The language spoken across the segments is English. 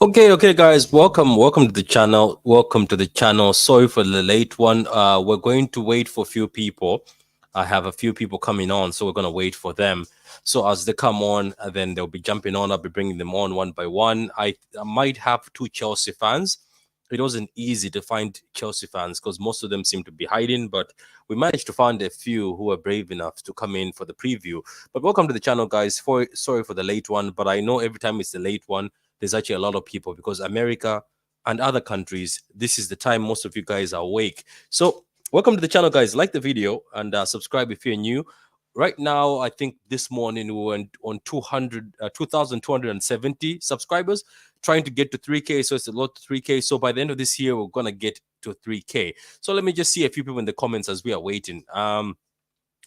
Okay, guys, welcome to the channel. Welcome to the channel. Sorry for the late one. We're going to wait for a few people. I have a few people coming on, so we're gonna wait for them. So as they come on, then they'll be jumping on. I'll be bringing them on one by one. I might have two Chelsea fans. It wasn't easy to find Chelsea fans because most of them seem to be hiding, but we managed to find a few who were brave enough to come in for the preview. But welcome to the channel, guys. Sorry for the late one, but I know every time it's the late one, there's actually a lot of people because America and other countries, this is the time most of you guys are awake. So welcome to the channel, guys. Like the video and subscribe if you're new. Right now, I think this morning we were on 2,270 subscribers, trying to get to 3K. So it's a lot to 3K. So by the end of this year, we're going to get to 3K. So let me just see a few people in the comments as we are waiting.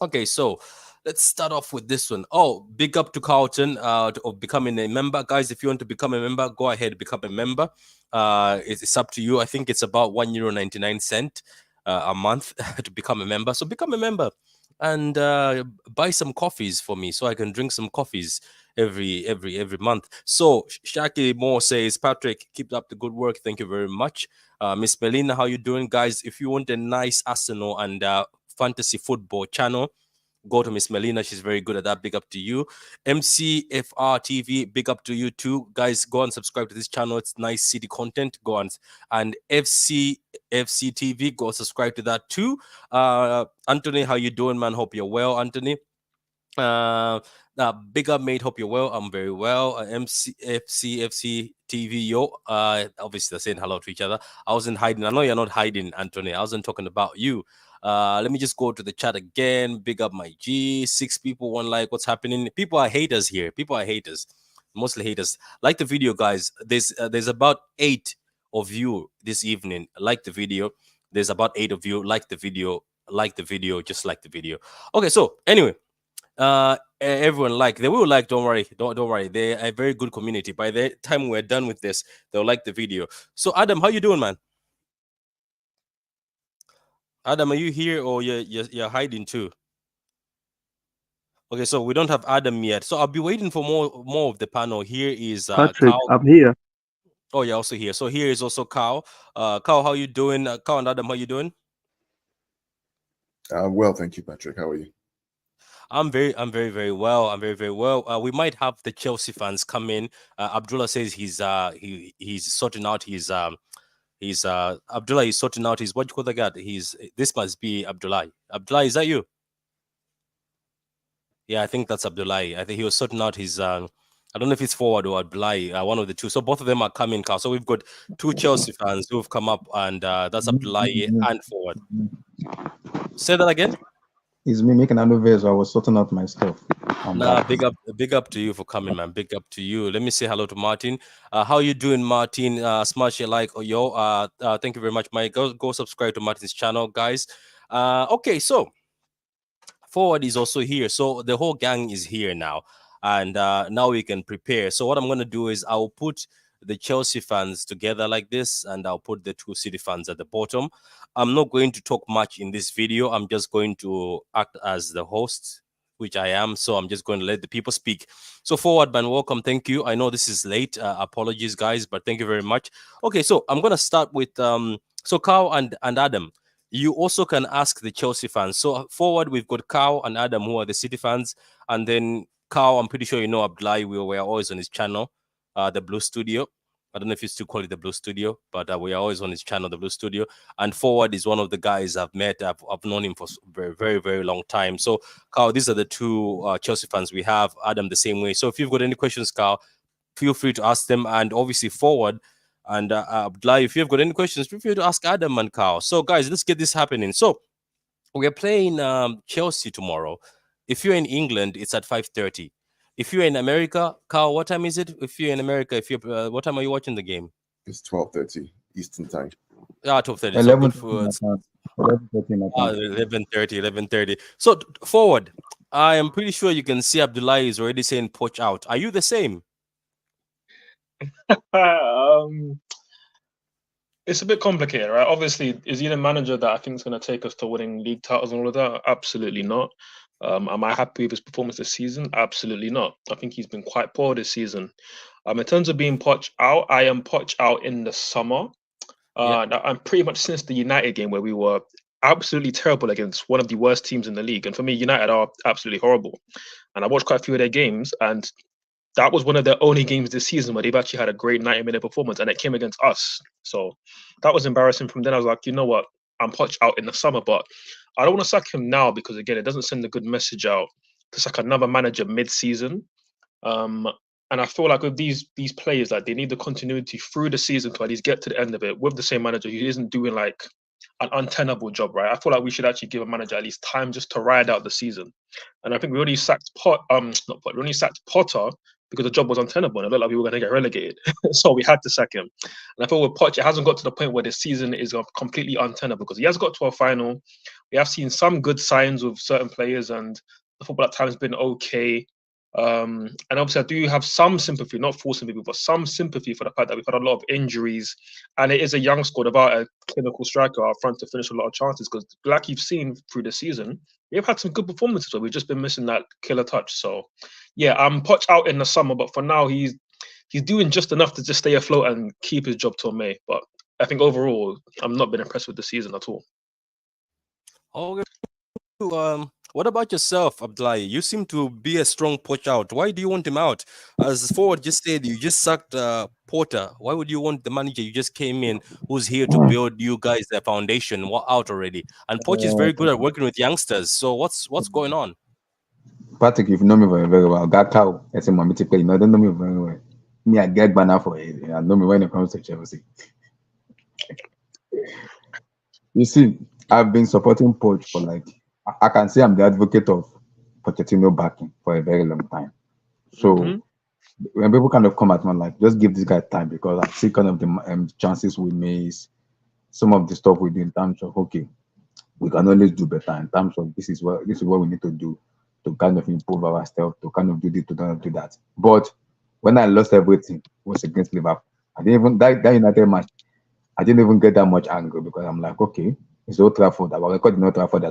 Okay, so let's start off with this one. Oh, big up to Carlton of becoming a member. Guys, if you want to become a member, go ahead, become a member. It's up to you. I think it's about €1.99 a month to become a member. So become a member and buy some coffees for me so I can drink some coffees every month. So Shaki Moore says, Patrick, keep up the good work. Thank you very much. Miss Melina, how you doing? Guys, if you want a nice Arsenal and fantasy football channel, go to Miss Melina. She's very good at that. Big up to you. MCFR TV, big up to you too. Guys, go and subscribe to this channel. It's nice city content. Go on. And FC TV, go subscribe to that too. Anthony, how you doing, man? Hope you're well, Anthony. Big up, mate. Hope you're well. I'm very well. FC TV, yo. Obviously, they're saying hello to each other. I wasn't hiding. I know you're not hiding, Anthony. I wasn't talking about you. Let me just go to the chat again. Big up my G. 6 people, 1 like. What's happening? People are haters here. People are haters. Mostly haters. Like the video, guys. There's about 8 of you this evening. Like the video. There's about 8 of you. Like the video. Like the video. Just like the video. Okay, so anyway. Everyone they will like, don't worry, don't worry, they're a very good community. By the time we're done with this, they'll like the video. So Adam, how you doing, man? Adam, are you here or you're hiding too? Okay, so we don't have Adam yet, so I'll be waiting for more of the panel. Here is Patrick, Carl. I'm here. Oh, you're also here. So here is also Carl. Carl, how you doing? Carl and Adam, how you doing? Well, thank you, Patrick. How are you? I'm very well. I'm very well. We might have the Chelsea fans come in. Abdullah says he's sorting out his Abdullah is sorting out his, what you call the guy? This must be Abdullah. Abdullah, is that you? Yeah, I think that's Abdullah. I think he was sorting out his I don't know if it's Forward or Abdullah, one of the two. So both of them are coming, Carl. So we've got 2 Chelsea fans who've come up, and that's Abdullah and Forward. Say that again. It's me making a video, so I was sorting out my stuff. Big up to you for coming, man. Big up to you. Let me say hello to Martin. How you doing, Martin? Smash your like, yo. Thank you very much, Mike. Go subscribe to Martin's channel, guys. Okay, so Forward is also here. So the whole gang is here now, and now we can prepare. So what I'm gonna do is I'll put the Chelsea fans together like this, and I'll put the 2 City fans at the bottom. I'm not going to talk much in this video. I'm just going to act as the host, which I am. So I'm just going to let the people speak. So Forward, man, welcome. Thank you. I know this is late. Apologies, guys, but thank you very much. Okay, so I'm going to start with so Carl and Adam. You also can ask the Chelsea fans. So Forward, we've got Carl and Adam, who are the City fans. And then Carl, I'm pretty sure you know Abdullah. We are always on his channel, the Blue Studio. I don't know if you still call it the Blue Studio, but we are always on his channel, the Blue Studio. And Forward is one of the guys I've met. I've known him for very, very, very long time. So, Carl, these are the 2 Chelsea fans we have. Adam, the same way. So, if you've got any questions, Carl, feel free to ask them. And obviously, Forward and Abdullah, if you've got any questions, feel free to ask Adam and Carl. So, guys, let's get this happening. So, we're playing Chelsea tomorrow. If you're in England, it's at 5:30. If you're in America, Carl, what time is it? If you're in America, what time are you watching the game? It's 12:30 Eastern time. Yeah, 12:30. 11:30. So Forward, I am pretty sure you can see Abdullah is already saying poach out. Are you the same? It's a bit complicated, right? Obviously, is he the manager that I think is going to take us to winning league titles and all of that? Absolutely not. Am I happy with his performance this season? Absolutely not. I think he's been quite poor this season. In terms of being poached out, I am poached out in the summer. I'm pretty much since the United game where we were absolutely terrible against one of the worst teams in the league. And for me, United are absolutely horrible. And I watched quite a few of their games, and that was one of their only games this season where they've actually had a great 90-minute performance, and it came against us. So that was embarrassing. From then, I was like, you know what? I'm poached out in the summer, but I don't want to sack him now because, again, it doesn't send a good message out to sack another manager mid-season. And I feel like with these players, like, they need the continuity through the season to at least get to the end of it with the same manager who isn't doing like an untenable job, right? I feel like we should actually give a manager at least time just to ride out the season. And I think we already sacked we only sacked Potter because the job was untenable and it looked like we were going to get relegated. So we had to sack him. And I feel with Poch, it hasn't got to the point where the season is completely untenable because he has got to a final. We have seen some good signs with certain players, and The football at times has been okay. And obviously, I do have some sympathy, not full sympathy, but some sympathy for the fact that we've had a lot of injuries, and it is a young squad without a clinical striker out front to finish a lot of chances. Because, like you've seen through the season, we've had some good performances, but we've just been missing that killer touch. So, yeah, Poch out in the summer, but for now, he's doing just enough to just stay afloat and keep his job till May. But I think overall, I'm not been impressed with the season at all. Okay. What about yourself, Abdullahi? You seem to be a strong Poch out. Why do you want him out? As forward just said, you just sacked Porter. Why would you want the manager you just came in, who's here to build you guys the foundation, out already? And Poch is very good at working with youngsters. So what's going on? Patrick, you've known me very, very well. Gakao, as a mammy play, you don't know me very well. Me, I get banner for it. I know me when it comes to Chelsea. You see, I've been supporting Poch for like, I can say I'm the advocate of Pochettino backing for a very long time. So when people kind of come at me like, just give this guy time, because I see kind of the chances we miss, some of the stuff we do in terms of, okay, we can always do better in terms of this is what we need to do to kind of improve ourselves, to kind of do this, to kind of do that. But when I lost everything, it was against Liverpool. I didn't even that United match. I didn't even get that much angry, because I'm like, okay, it's Old Trafford. Our record in Old Trafford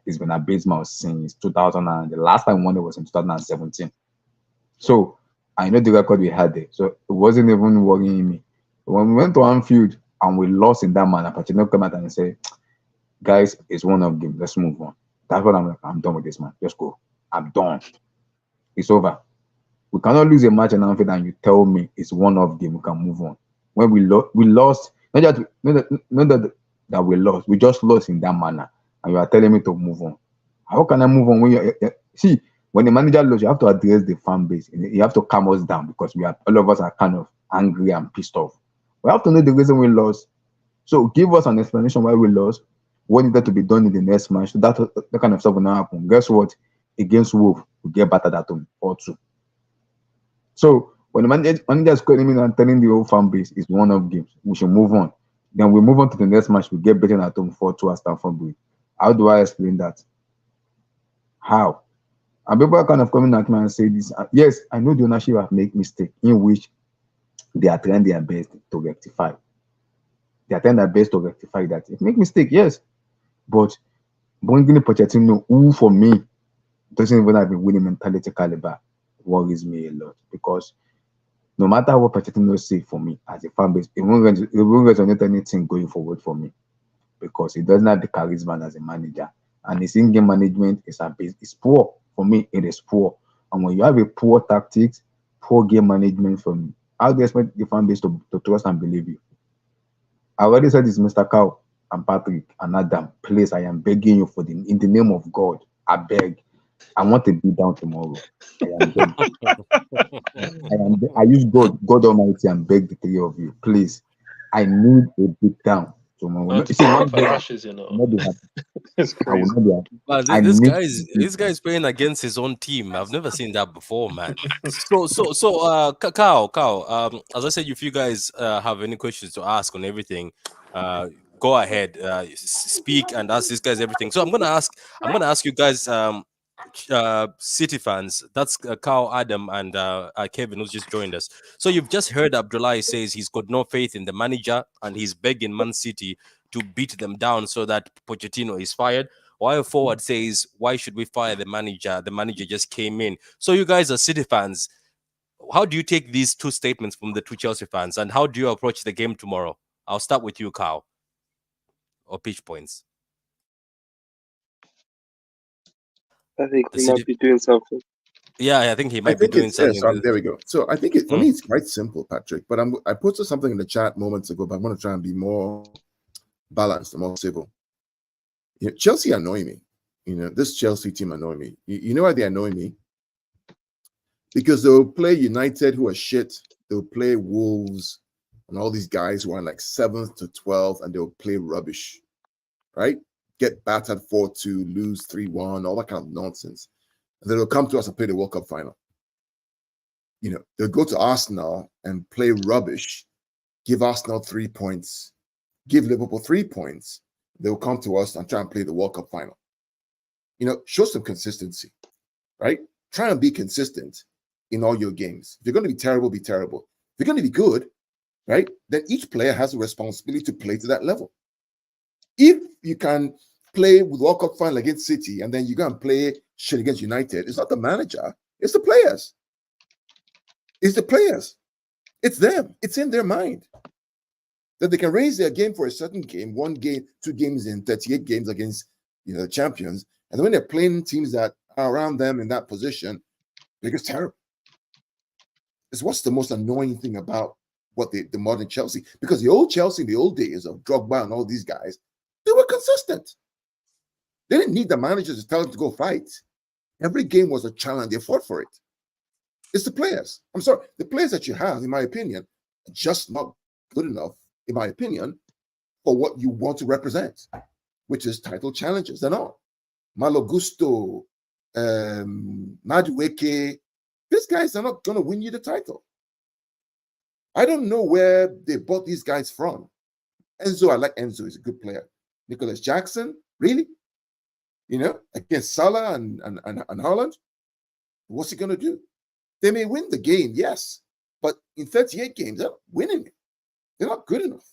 it's been abysmal since 2000, and the last time we won it was in 2017. So I know the record we had there, so it wasn't even worrying me. When we went to Anfield and we lost in that manner, Pochettino came out and said, guys, it's one of them. Let's move on. That's what I'm like. I'm done with this, man. Just go. I'm done. It's over. We cannot lose a match in Anfield and you tell me it's one of them. We can move on. When we lost. Not that we lost. We just lost in that manner, and you are telling me to move on. How can I move on when you see when the manager loses? You have to address the fan base. You have to calm us down, because all of us are kind of angry and pissed off. We have to know the reason we lost. So give us an explanation why we lost. What needed to be done in the next match. So that kind of stuff will not happen. Guess what? Against Wolves, we get battered at home 4-2. So when the manager is calling me and telling the whole fan base it's one of games, we should move on. Then we move on to the next match, we get beaten at home 4-2 at Stamford Bridge. How do I explain that? How? And people are kind of coming at me and say this. Yes, I know the ownership have made mistake in which they are trying their best to rectify. They are trying their best to rectify that. If make mistake, yes. But bringing Pochettino, who for me doesn't even have a winning mentality caliber, worries me a lot, because no matter what Pochettino say for me as a fan base, it won't resonate anything going forward for me, because he doesn't have the charisma as a manager, and his in-game management is poor. For me, it is poor. And when you have a poor tactics, poor game management from me, how do you expect the fan base to trust and believe you? I already said this, Mr. Cow and Patrick and Adam, please, I am begging you in the name of God, I beg. I want to be down tomorrow. I use God Almighty and beg the three of you, please. I need a beat down tomorrow. This guy is playing against his own team. I've never seen that before, man. So, Cow. As I said, if you guys have any questions to ask on everything, go ahead, speak and ask these guys everything. So I'm gonna ask you guys, City fans. That's Carl, Adam, and Kevin, who's just joined us. So you've just heard Abdullahi says he's got no faith in the manager and he's begging Man City to beat them down so that Pochettino is fired. While Forward says, why should we fire the manager? The manager just came in. So you guys are City fans. How do you take these two statements from the two Chelsea fans, and how do you approach the game tomorrow? I'll start with you, Carl. Or pitch points. I think he might be doing something. Yeah, I think he might be doing something. Yes, there we go. So I think for me, it's quite simple, Patrick. But I posted something in the chat moments ago, but I'm going to try and be more balanced and more civil. Chelsea annoy me. This Chelsea team annoy me. You know why they annoy me? Because they'll play United, who are shit. They'll play Wolves and all these guys who are like 7th to 12th, and they'll play rubbish, right? Get battered 4-2, lose 3-1, all that kind of nonsense. And then they'll come to us and play the World Cup final. They'll go to Arsenal and play rubbish, give Arsenal 3 points, give Liverpool 3 points. They'll come to us and try and play the World Cup final. Show some consistency. right? Try and be consistent in all your games. If you're going to be terrible, be terrible. If you're going to be good, right, then each player has a responsibility to play to that level. If you can play with World Cup final against City and then you go and play shit against United, it's not the manager, it's the players. It's the players. It's them. It's in their mind that they can raise their game for a certain game, 1 game, 2 games in 38 games against the champions. And then when they're playing teams that are around them in that position, they're just terrible. It's what's the most annoying thing about what the modern Chelsea, because the old Chelsea in the old days of Drogba and all these guys, they were consistent. They didn't need the managers to tell them to go fight. Every game was a challenge. They fought for it. It's the players. I'm sorry. The players that you have, in my opinion, are just not good enough, in my opinion, for what you want to represent, which is title challenges. They're not. Malo Gusto, Madueke, these guys are not going to win you the title. I don't know where they bought these guys from. Enzo, I like Enzo. He's a good player. Nicholas Jackson, really? Against Salah and Haaland? What's he going to do? They may win the game, yes, but in 38 games, they're not winning it. They're not good enough.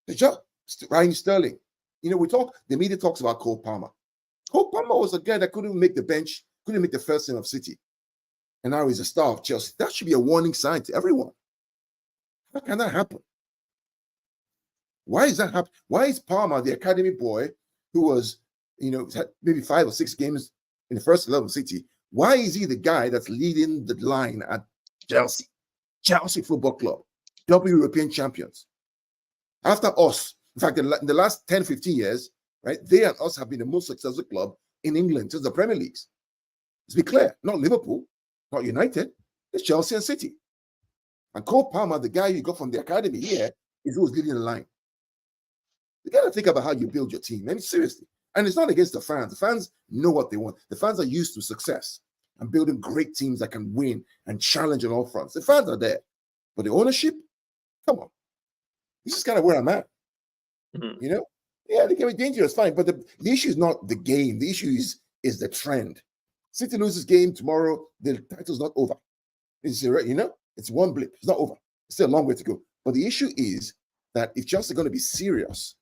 They're just Raheem Sterling. The media talks about Cole Palmer. Cole Palmer was a guy that couldn't make the bench, couldn't make the first team of City. And now he's a star of Chelsea. That should be a warning sign to everyone. How can that happen? Why is that happen? Why is Palmer, the academy boy, who was, had maybe 5 or 6 games in the first 11 of City, why is he the guy that's leading the line at Chelsea? Chelsea Football Club, double European champions. After us, in fact, in the last 10, 15 years, right, they and us have been the most successful club in England since the Premier Leagues. Let's be clear, not Liverpool, not United, it's Chelsea and City. And Cole Palmer, the guy you got from the academy here, is who's leading the line. You got to think about how you build your team. I mean, seriously. And it's not against the fans. The fans know what they want. The fans are used to success and building great teams that can win and challenge on all fronts. The fans are there. But the ownership, come on. This is kind of where I'm at. Mm-hmm. Yeah, they can be dangerous, fine. But the issue is not the game. The issue is the trend. City loses game tomorrow, the title's not over. It's one blip. It's not over. It's still a long way to go. But the issue is that if Chelsea are going to be serious,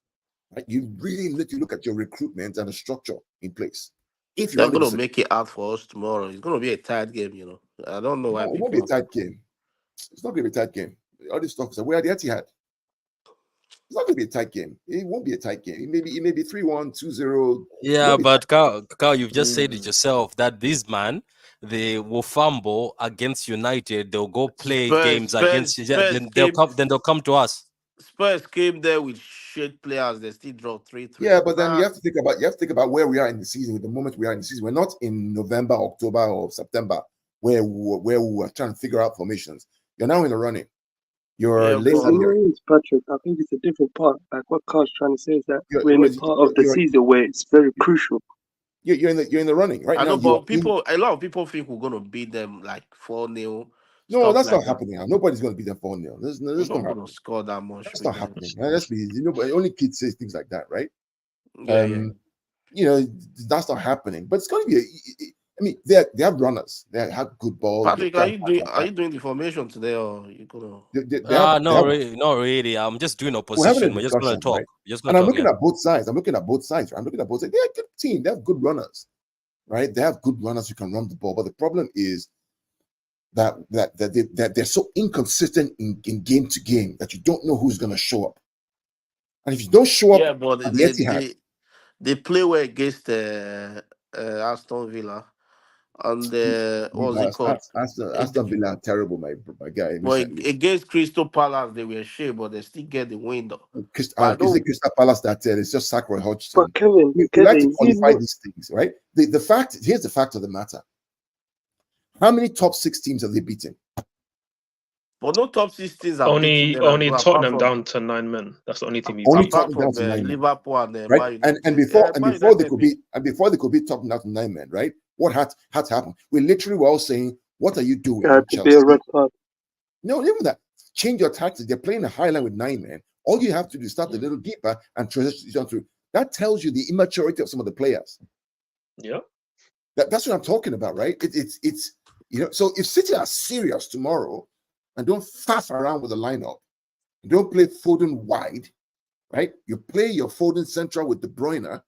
right, you really need to look at your recruitment and the structure in place. If they're going to make it out for us tomorrow, it's going to be a tight game, I don't know why. No, it won't be a tight game. It's not going to be a tight game. All this stuff. So where the Etihad? It's not going to be a tight game. It won't be a tight game. It may be 3-1, 2-0. Yeah, but Carl, you've just said it yourself that these man, they will fumble against United. They'll go play games against. Then they'll come to us. Spurs came there with shit players. They still draw 3-3. Yeah, but then you have to think about where we are in the season. With the moment we are in the season, we're not in November, October, or September, where we were trying to figure out formations. You're now in the running. You're late. Patrick, I think it's a different part. Like what Carl's trying to say is that we're in the part of the season where it's very crucial. You're in the running right now. I know, but a lot of people think we're going to beat them like 4-0. No, that's not happening. Nobody's going to beat them 4-0. There's not going to score that much. That's not happening. Let's be, only kids say things like that, right? Yeah. That's not happening. But it's going to be. They have runners. They have good balls. Patrick, are you doing the formation today, or are you gonna? Not really. I'm just doing opposition. We're just gonna talk. Right? I'm looking at both sides. I'm looking at both sides. They're a good team. They have good runners, right? They have good runners who can run the ball. But the problem is that they're so inconsistent in game to game that you don't know who's gonna show up. And if you don't show up, but they play well against Aston Villa. And what's it called? Aston Villa, terrible, my guy. But against Crystal Palace, they were shit, but they still get the win though. Is it Crystal Palace that it's just Sacroy Hodgson? But Kevin, you like to qualify these things, right? Here's the fact of the matter. How many top 6 teams have they beaten? But no top 6 teams. Only Tottenham down to 9 men. That's the only team he's only beaten. Tottenham down to 9 Liverpool and right? And before they could beat Tottenham down to 9 men, right? What had to happen? We literally were all saying, "What are you doing?" To be a red card. No, even that. Change your tactics. They're playing a high line with 9 men. All you have to do is start a little deeper and transition through. That tells you the immaturity of some of the players. Yeah. That's what I'm talking about, right? It's so if City are serious tomorrow and don't faff around with the lineup, don't play Foden wide, right? You play your Foden central with De Bruyne,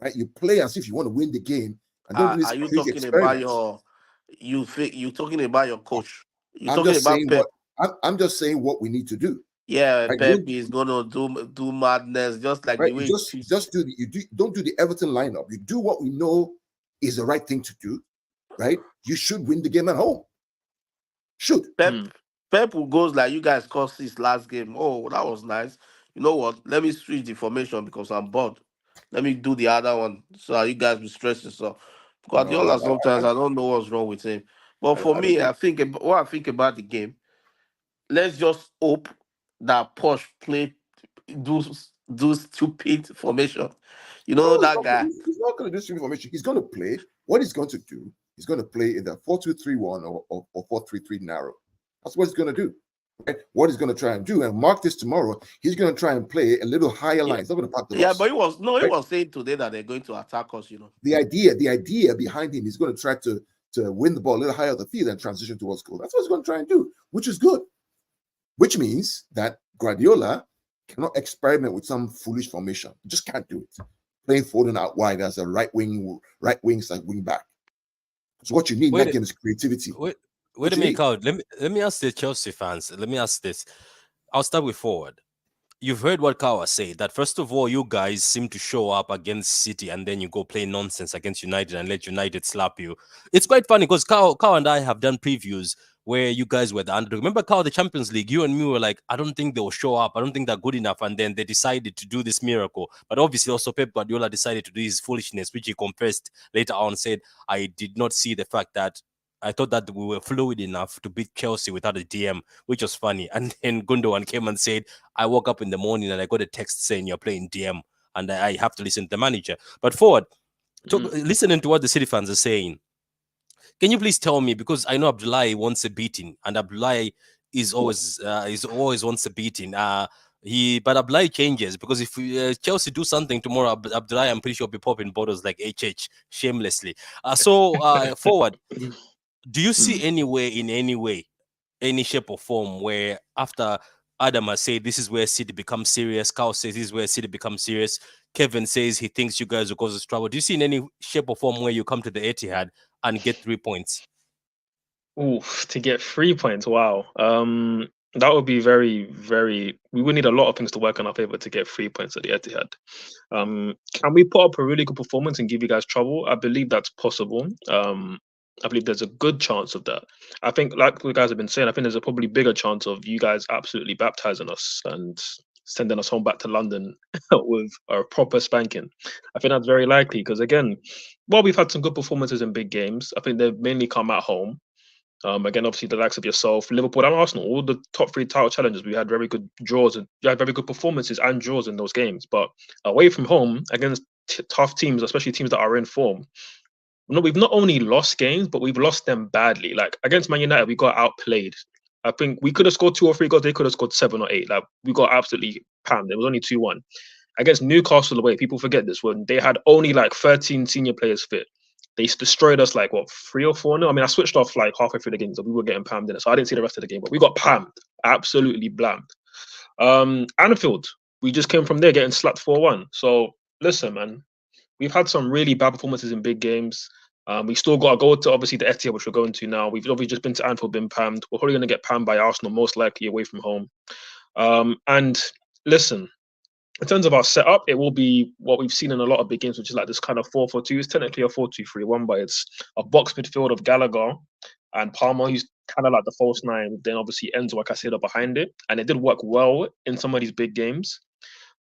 right? You play as if you want to win the game and don't do this Are you crazy talking about experiments. you talking about your coach? You're I'm talking just about saying Pep. I'm just saying what we need to do. Yeah, Right? Pep is gonna do madness just like the Right? way Just don't do the Everton lineup. You do what we know is the right thing to do, right? You should win the game at home. Should. Pep will goes like, you guys cost this last game. Oh, that was nice. You know what? Let me switch the formation because I'm bored. Let me do the other one so that you guys will stress yourself. Guardiola sometimes I don't know what's wrong with him. But for me, I think what I think about the game, let's just hope that Posh play do stupid formation. You know that guy. He's not going to do stupid formation. He's going to play. What he's going to do, he's going to play in the 4-2-3-1 or 4-3-3 narrow. That's what he's going to do. Right? What he's going to try and do, and mark this tomorrow, he's going to try and play a little higher line. He's not going to pack the bus. Yeah, but he was saying today that they're going to attack us, The idea behind him is going to try to win the ball a little higher the field and transition towards goal. That's what he's going to try and do, which is good. Which means that Guardiola cannot experiment with some foolish formation. You just can't do it. Playing Foden out wide as a right wing / wing back. So what you need in that game is creativity. Wait a minute, Carl. Let me ask the Chelsea fans. Let me ask this. I'll start with forward. You've heard what Kawa said, that first of all, you guys seem to show up against City and then you go play nonsense against United and let United slap you. It's quite funny because Kawa and I have done previews where you guys were the underdog. Remember, Kawa, the Champions League, you and me were like, I don't think they'll show up. I don't think they're good enough. And then they decided to do this miracle. But obviously also Pep Guardiola decided to do his foolishness, which he confessed later on, said, I did not see the fact that I thought that we were fluid enough to beat Chelsea without a DM, which was funny. And then Gundogan came and said, I woke up in the morning and I got a text saying you're playing DM and I have to listen to the manager. But forward, listening to what the City fans are saying, can you please tell me, because I know Abdullahi wants a beating and Abdullahi is always wants a beating. But Abdullahi changes because if Chelsea do something tomorrow, Abdullahi, I'm pretty sure will be popping bottles like HH shamelessly. Forward. Do you see anywhere in any shape or form where after Adam has said this is where City becomes serious, Carl says this is where City becomes serious, Kevin says he thinks you guys will cause trouble. Do you see in any shape or form where you come to the Etihad and get 3 points? Ooh, to get 3 points, wow. That would be very, very. We would need a lot of things to work in our favor to get 3 points at the Etihad. Can we put up a really good performance and give you guys trouble? I believe that's possible. I believe there's a good chance of that. I think, like you guys have been saying, I think there's a probably bigger chance of you guys absolutely baptizing us and sending us home back to London with a proper spanking. I think that's very likely because, again, while we've had some good performances in big games, I think they've mainly come at home. Again, obviously, the likes of yourself, Liverpool and Arsenal, all the top 3 title challenges, we had very good draws and we had very good performances and draws in those games. But away from home, against tough teams, especially teams that are in form, no, we've not only lost games, but we've lost them badly. Like against Man United, we got outplayed. I think we could have scored 2 or 3 goals. They could have scored 7 or 8. Like we got absolutely panned. It was only 2-1. Against Newcastle away, people forget this, when they had only like 13 senior players fit. They destroyed us like, 3 or 4? No, I mean, I switched off like halfway through the game, so we were getting pammed in it. So I didn't see the rest of the game, but we got pammed. Absolutely blammed. Anfield, we just came from there getting slapped 4-1. So listen, man, we've had some really bad performances in big games. We still got to go to obviously the Etihad, which we're going to now. We've obviously just been to Anfield, been pammed. We're probably going to get pammed by Arsenal, most likely away from home. And listen, in terms of our setup, it will be what we've seen in a lot of big games, which is like this kind of 4-4-2. It's technically a 4-2-3-1, but it's a box midfield of Gallagher and Palmer, who's kind of like the false 9. Then obviously Enzo, like I said, behind it. And it did work well in some of these big games.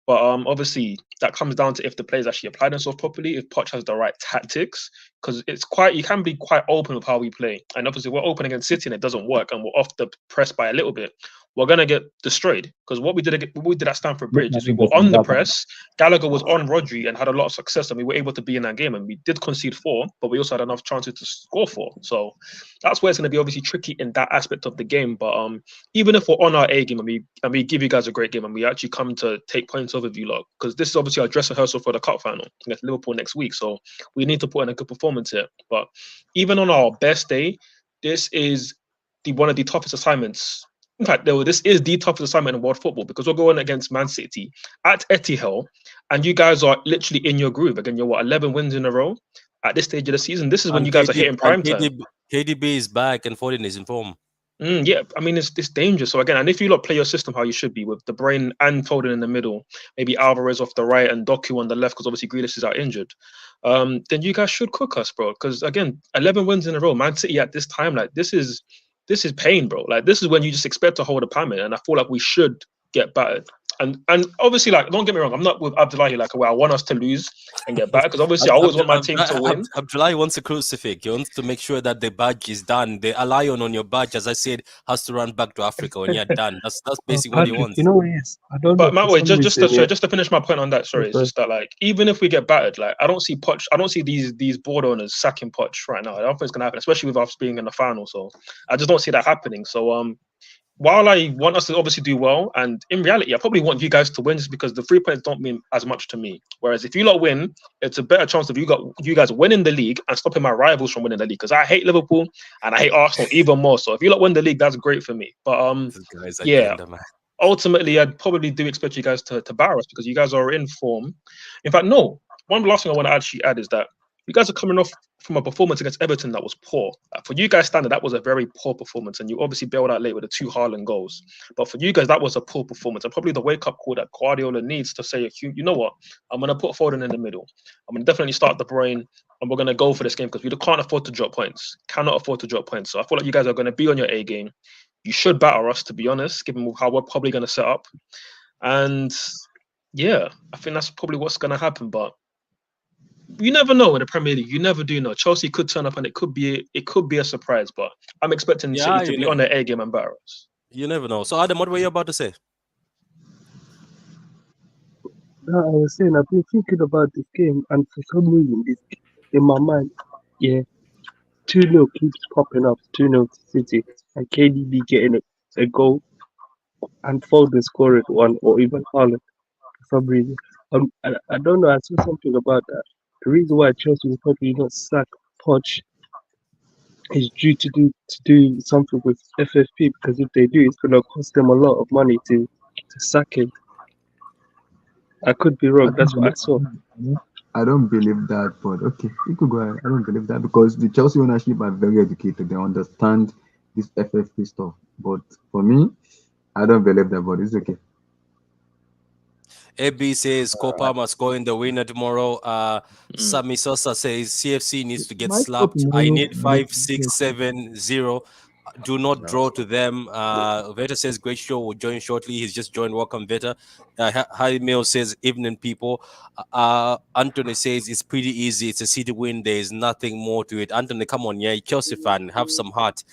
But obviously, that comes down to if the players actually apply themselves properly, if Poch has the right tactics, because you can be quite open with how we play. And obviously, we're open against City and it doesn't work, and we're off the press by a little bit. we're gonna get destroyed. Because what we did at Stamford Bridge is we were on the press. Gallagher was on Rodri and had a lot of success, and we were able to be in that game. And we did concede 4, but we also had enough chances to score 4. So that's where it's gonna be obviously tricky in that aspect of the game. But even if we're on our A game and we give you guys a great game and we actually come to take points over you lot, because this is obviously our dress rehearsal for the cup final against Liverpool next week. So we need to put in a good performance here. But even on our best day, this is one of the toughest assignments. In fact, this is the toughest assignment in world football, because we're going against Man City at Etihad, and you guys are literally in your groove. Again, you're 11 wins in a row at this stage of the season. This is when you guys are hitting prime time. KDB is back and Foden is in form. Yeah, I mean, it's dangerous. So again, and if you lot play your system how you should be, with De Bruyne and Foden in the middle, maybe Alvarez off the right and Doku on the left, because obviously Grealish is out injured, then you guys should cook us, bro. Because again, 11 wins in a row, Man City at this time, like this is pain, bro. Like this is when you just expect to hold a payment, and I feel like we should get battered. And obviously, like, don't get me wrong, I'm not with Abdullahi like, well, I want us to lose and get battered, because obviously I always want my team to win. Abdullahi wants a crucifix. He wants to make sure that the badge is done. The lion on your badge, as I said, has to run back to Africa when you're done. That's basically what he wants. You know what it is? I don't but know. Matt, just to finish my point on that, sorry, it's just that, like, even if we get battered, like, I don't see these board owners sacking Poch right now. I don't think it's gonna happen, especially with us being in the final. So I just don't see that happening. So while I want us to obviously do well, and in reality, I probably want you guys to win, just because the 3 points don't mean as much to me. Whereas if you lot win, it's a better chance of you guys winning the league and stopping my rivals from winning the league. Because I hate Liverpool and I hate Arsenal even more. So if you lot win the league, that's great for me. But yeah, ultimately, I'd probably do expect you guys to batter us, because you guys are in form. In fact, no. One last thing I want to actually add is that you guys are coming off from a performance against Everton that was poor. For you guys standard, that was a very poor performance, and you obviously bailed out late with the 2 Haaland goals. But for you guys, that was a poor performance, and probably the wake-up call that Guardiola needs to say, you know what, I'm going to put Foden in the middle. I'm going to definitely start De Bruyne, and we're going to go for this game, because we can't afford to drop points. Cannot afford to drop points. So I feel like you guys are going to be on your A game. You should batter us, to be honest, given how we're probably going to set up. And yeah, I think that's probably what's going to happen. But you never know in the Premier League. You never do know. Chelsea could turn up and it could be a surprise. But I'm expecting City to be on their A game and batter us. You never know. So Adam, what were you about to say? No, I was saying I've been thinking about this game, and for some reason, in my mind, 2-0 keeps popping up. 2-0 to City, and KDB getting a goal, and Foden scoring one, or even Haaland for some reason. I don't know. I saw something about that. The reason why Chelsea will probably not sack Poch is due to do something with FFP, because if they do, it's going to cost them a lot of money to sack him. I could be wrong. That's what I saw. I don't believe that, but okay, you could go ahead. I don't believe that, because the Chelsea ownership are very educated. They understand this FFP stuff. But for me, I don't believe that, but it's okay. AB says Copa must go in the winner tomorrow. Sami Sosa says CFC needs to get slapped. I need 5, 6, 7, 0. Do not draw to them. Veta says great show. Will join shortly. He's just joined. Welcome, Veta. Hi Mail says evening, people. Anthony says it's pretty easy. It's a City win. There is nothing more to it. Anthony, come on, Chelsea fan, have some heart.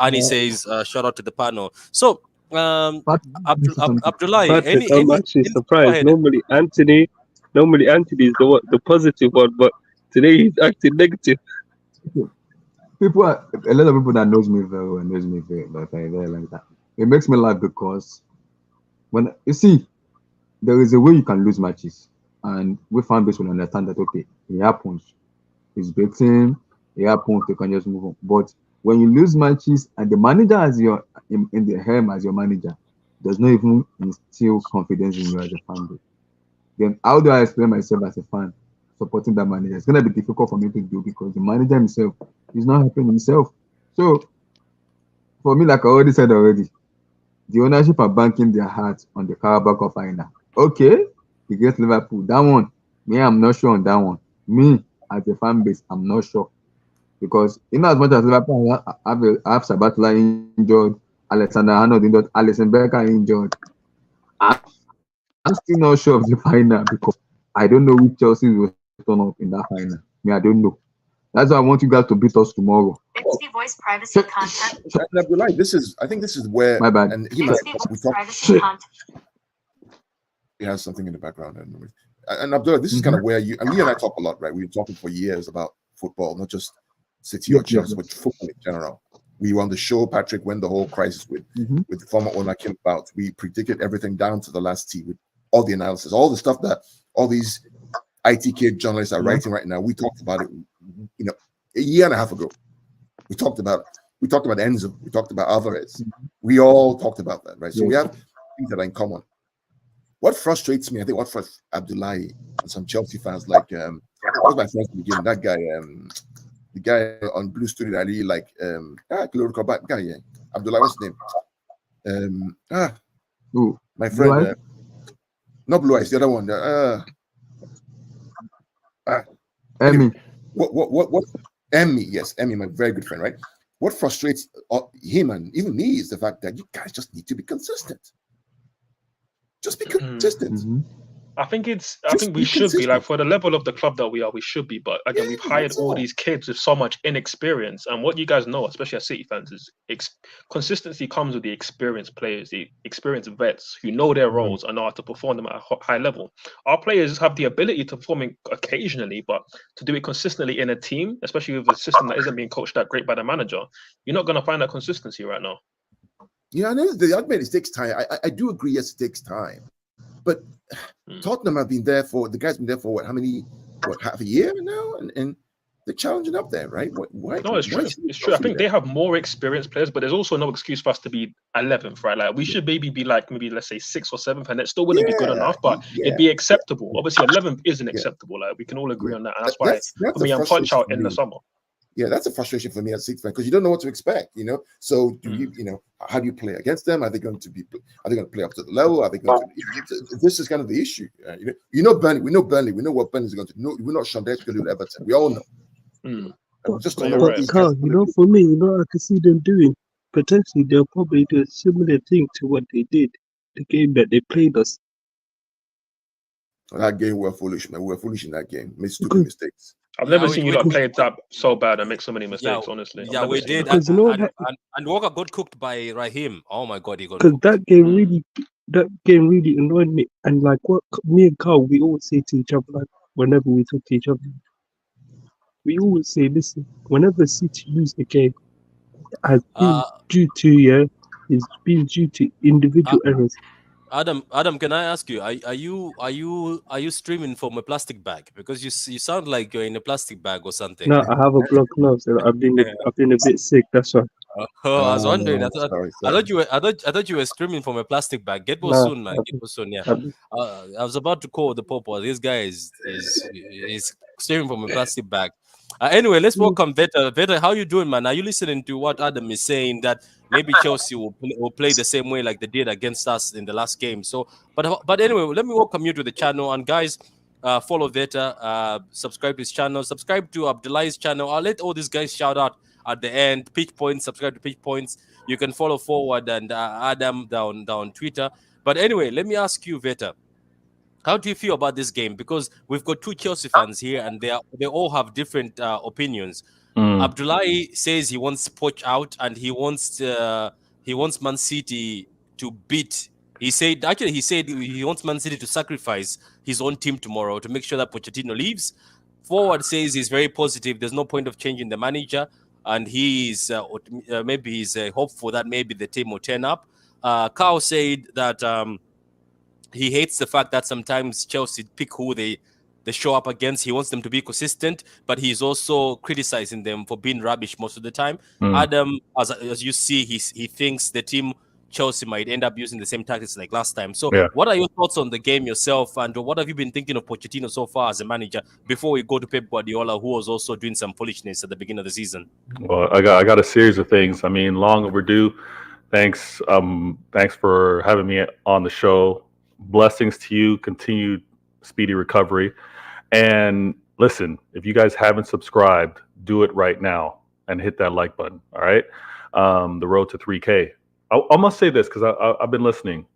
Annie says shout out to the panel. So Abdullahi, I'm actually surprised. Normally Anthony is the positive one, but today he's acting negative. A lot of people that knows me very well knows me very like that. It makes me laugh, because when you see, there is a way you can lose matches, and we fan base will understand that. Okay, it happens. It's beaten. It happens. They can just move on. But when you lose matches and the manager has in the helm as your manager, does not even instill confidence in you as a fan base, then how do I explain myself as a fan supporting that manager? It's going to be difficult for me to do, because the manager himself is not helping himself. So for me, like I already said already, the ownership are banking their heart on the Carabao Cup final. Okay, against Liverpool, that one, me, I'm not sure on that one. Me, as a fan base, I'm not sure. Because in as much as Liverpool have Sabatla injured, Alexander Arnold injured, Alisson Becker injured, I'm still not sure of the final, because I don't know which Chelsea will turn up in that final. I don't know. That's why I want you guys to beat us tomorrow. Bixby voice privacy content. And Abdullah, I think this is where, My bad. and he Bixby we voice talk, privacy content. he has something in the background. And Abdullah, this is kind of where you and I talk a lot, right? We've been talking for years about football, not just City or Chelsea, but football in general. We were on the show, Patrick, when the whole crisis with the former owner came about. We predicted everything down to the last T with all the analysis, all the stuff that all these ITK journalists are writing right now. We talked about it, a year and a half ago. We talked about Enzo. We talked about Alvarez. We all talked about that, right? So we have things that are in common. What frustrates me, I think, what frustrates Abdullahi and some Chelsea fans, like, what's my friend's beginning? That guy, the guy on Blue Studio that I really like, Abdullahi, what's his name? My friend, not Blue Eyes, the other one. Emmy. What? Emmy, yes, Emmy, my very good friend, right? What frustrates him and even me is the fact that you guys just need to be consistent. Just be consistent. I think we should be, like, for the level of the club that we are, we should be. But again, we've hired all these kids with so much inexperience. And what you guys know, especially as City fans, is consistency comes with the experienced players, the experienced vets who know their roles and know how to perform them at a high level. Our players have the ability to perform occasionally, but to do it consistently in a team, especially with a system that isn't being coached that great by the manager, you're not going to find that consistency right now. Yeah, I know the argument it takes time. I do agree, yes, it takes time. But Tottenham have been there for, the guys been there for half a year now? And they're challenging up there, right? Why? No, it's true. It's true. I think they have more experienced players, but there's also no excuse for us to be 11th, right? Like, we should maybe be like, let's say 6th or 7th, and it still wouldn't be good enough, but it'd be acceptable. Obviously, 11th isn't acceptable. Like, we can all agree on that. And that's why for me, I'm punch out in the summer. Yeah, that's a frustration for me as a City fan, because you don't know what to expect, So do you, how do you play against them? Are they going to play up to the level? Are they going to? This is kind of the issue. Burnley. We know Burnley. We know what Burnley is going to do. We're not Sean Dyche going to do Everton. We all know. Just don't know what these Carl, for me, I can see them doing. Potentially, they'll probably do a similar thing to what they did the game that they played us. That game, we're foolish, man. We're foolish in that game. Made stupid mistakes. I've never seen you lot play that so bad and make so many mistakes, honestly. Yeah, we did. And Walker got cooked by Raheem. Oh my God, he got cooked. Because that game really annoyed me. And like what me and Carl, we always say to each other, like whenever we talk to each other, we always say, listen, whenever City lose the game, has been due to individual errors. Adam, can I ask you? Are you streaming from a plastic bag? Because you sound like you're in a plastic bag or something. No, I have a blocked nose. I've been a bit sick. That's why. I was wondering. No, I thought you were streaming from a plastic bag. Get well soon, man. Get well soon. Yeah. I was about to call the Popo. This guy is streaming from a plastic bag. Anyway, let's welcome Veta. Veta, how you doing, man? Are you listening to what Adam is saying, that maybe Chelsea will play the same way like they did against us in the last game? So, but anyway, let me welcome you to the channel. And guys, follow Veta, subscribe to his channel, subscribe to Abdullah's channel. I'll let all these guys shout out at the end. Pitch Points, subscribe to Pitch Points. You can follow Forward and Adam down Twitter. But anyway, let me ask you, Veta. How do you feel about this game? Because we've got two Chelsea fans here, and they all have different opinions. Abdullahi says he wants Poch out, and he wants Man City to beat. He said he wants Man City to sacrifice his own team tomorrow to make sure that Pochettino leaves. Forward says he's very positive. There's no point of changing the manager, and he's hopeful that maybe the team will turn up. Carl said that. He hates the fact that sometimes Chelsea pick who they show up against. He wants them to be consistent, but he's also criticizing them for being rubbish most of the time. Adam, as you see, he thinks the team Chelsea might end up using the same tactics like last time. So what are your thoughts on the game yourself, and what have you been thinking of Pochettino so far as a manager before we go to Pep Guardiola, who was also doing some foolishness at the beginning of the season? Well, I got a series of things. I mean, long overdue. Thanks for having me on the show. Blessings to you, continued speedy recovery. And listen, if you guys haven't subscribed, do it right now and hit that like button. All right. The road to 3K. I must say this because I've been listening,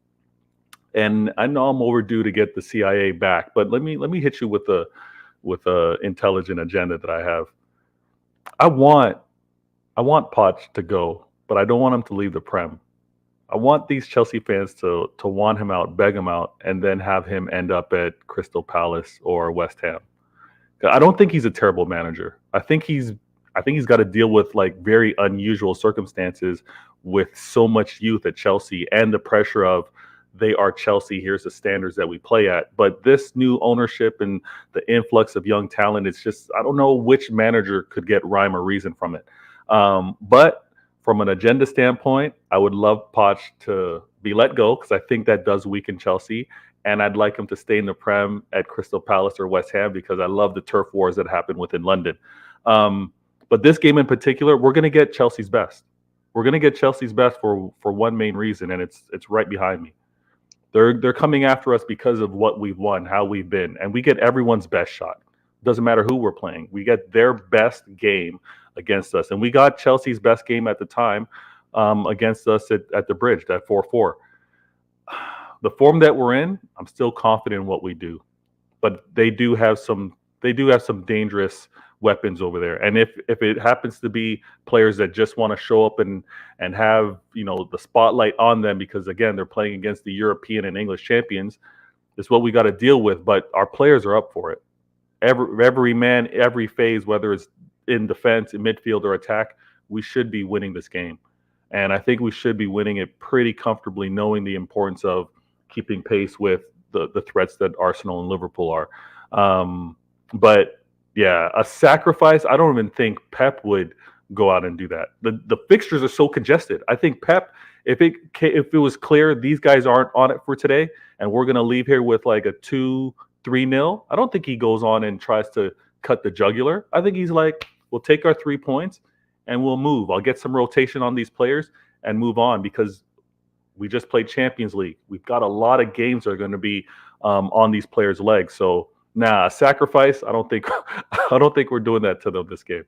and I know I'm overdue to get the CIA back, but let me hit you with a intelligent agenda that I have. I want Poch to go, but I don't want him to leave the Prem. I want these Chelsea fans to want him out, beg him out, and then have him end up at Crystal Palace or West Ham. I don't think he's a terrible manager. I think he's got to deal with like very unusual circumstances with so much youth at Chelsea and the pressure of they are Chelsea. Here's the standards that we play at. But this new ownership and the influx of young talent, it's just, I don't know which manager could get rhyme or reason from it. But from an agenda standpoint, I would love Poch to be let go because I think that does weaken Chelsea. And I'd like him to stay in the Prem at Crystal Palace or West Ham because I love the turf wars that happen within London. But this game in particular, we're going to get Chelsea's best. We're going to get Chelsea's best for one main reason, and it's right behind me. They're coming after us because of what we've won, how we've been, and we get everyone's best shot. Doesn't matter who we're playing. We get their best game against us, and we got Chelsea's best game at the time against us at the Bridge, that 4-4. The form that we're in, I'm still confident in what we do, but they do have some dangerous weapons over there. And if it happens to be players that just want to show up and have, you know, the spotlight on them because again they're playing against the European and English champions, it's what we got to deal with. But our players are up for it. Every man, every phase, whether it's in defense, in midfield, or attack, we should be winning this game. And I think we should be winning it pretty comfortably, knowing the importance of keeping pace with the threats that Arsenal and Liverpool are. But yeah, a sacrifice, I don't even think Pep would go out and do that. The fixtures are so congested. I think Pep, if it was clear these guys aren't on it for today and we're going to leave here with like a 2-3-0, I don't think he goes on and tries to cut the jugular. I think he's like, we'll take our 3 points and we'll move. I'll get some rotation on these players and move on because we just played Champions League. We've got a lot of games that are going to be on these players' legs. So, nah, sacrifice. I don't think we're doing that to them this game.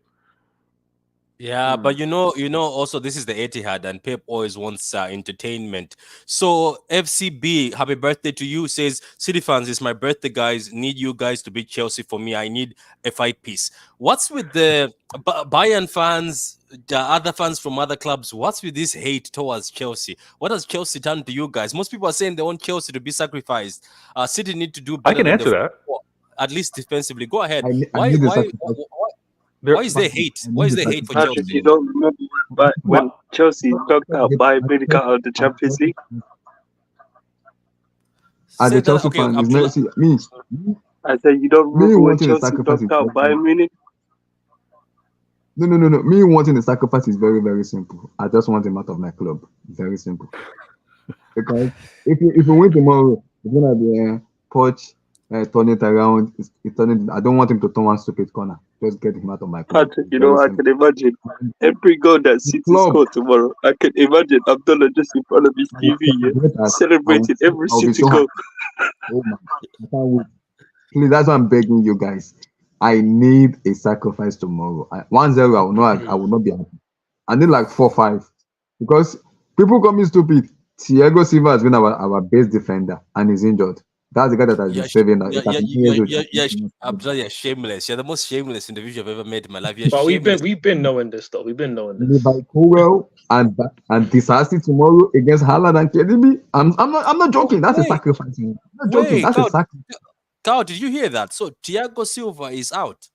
Yeah, but you know, also this is the Etihad, and Pep always wants entertainment. So FCB, happy birthday to you. Says City fans, it's my birthday, guys. Need you guys to beat Chelsea for me. I need a fight piece. What's with the Bayern fans, the other fans from other clubs? What's with this hate towards Chelsea? What has Chelsea done to you guys? Most people are saying they want Chelsea to be sacrificed. City need to do better. I can answer that. At least defensively. Go ahead. Why is there hate? Why is there hate for Patrick, Chelsea? you don't remember when Chelsea knocked out Bayern Munich out of the Champions League? As Say a that- Chelsea okay, fan, Abdullah. it's not, me, I said you don't Me remember when wanting to Chelsea sacrifice knocked out is Bayern Munich? No. Me wanting a sacrifice is very, very simple. I just want him out of my club. Very simple. Because if we win tomorrow, it's gonna be Poch turn it around. I don't want him to turn one stupid corner. Just get him out of my club. Patrick, you know, I can imagine every goal that City Club. scored tomorrow. I can imagine Abdullah just in front of his TV, celebrating every I'll be City so goal. Oh my! I can't wait. Please, that's why I'm begging you guys. I need a sacrifice tomorrow. 1-0, I will not be happy. I need like 4-5 because people call me stupid. Thiago Silva has been our best defender and he's injured. That's the guy that has been saving us. Abdullah, you're shameless. You're the most shameless individual I've ever met in my life. But we've been knowing this though. We've been knowing this. By Cowell and Disasi tomorrow against Haaland and KDB. I'm not joking. That's a sacrifice. I'm not joking. That's a sacrifice. Carl, did you hear that? So Thiago Silva is out.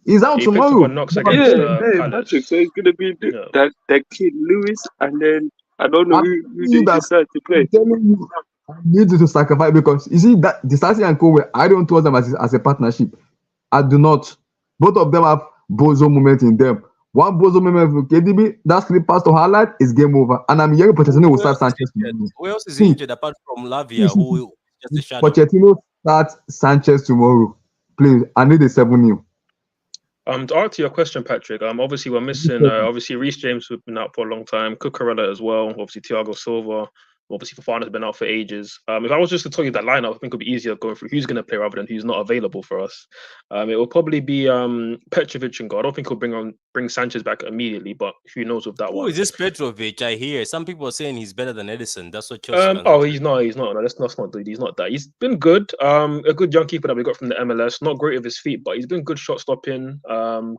He's out He picked up tomorrow. a knocks against Palace. Patrick. So it's gonna be Yeah. that kid Lewis, and then I don't know who they decide to play. I'm telling you, I need you to sacrifice because you see that Disasi and Cowell, I don't trust them as a partnership. I do not. Both of them have bozo moment in them. One bozo moment for KDB, that slip pass to Haaland is game over. And I'm hearing Pochettino will start Sanchez. Who else is injured apart from Lavia, who is just a shadow? Pochettino starts Sanchez tomorrow. Please, I need a 7-0. To answer your question, Patrick, obviously we're missing obviously Reece James, who's been out for a long time, Cucurella as well, obviously Thiago Silva. Obviously, Fofana's been out for ages. If I was just to tell you that lineup, I think it'd be easier going through who's going to play rather than who's not available for us. It will probably be Petrovic and goal. I don't think he'll bring Sanchez back immediately, but who knows with that Who one. is this Petrovic? I hear some people are saying he's better than Edison. That's what Chelsea fans are Oh, saying. he's not. No, let's not do. He's not that. He's been good. A good young keeper that we got from the MLS. Not great with his feet, but he's been good shot stopping.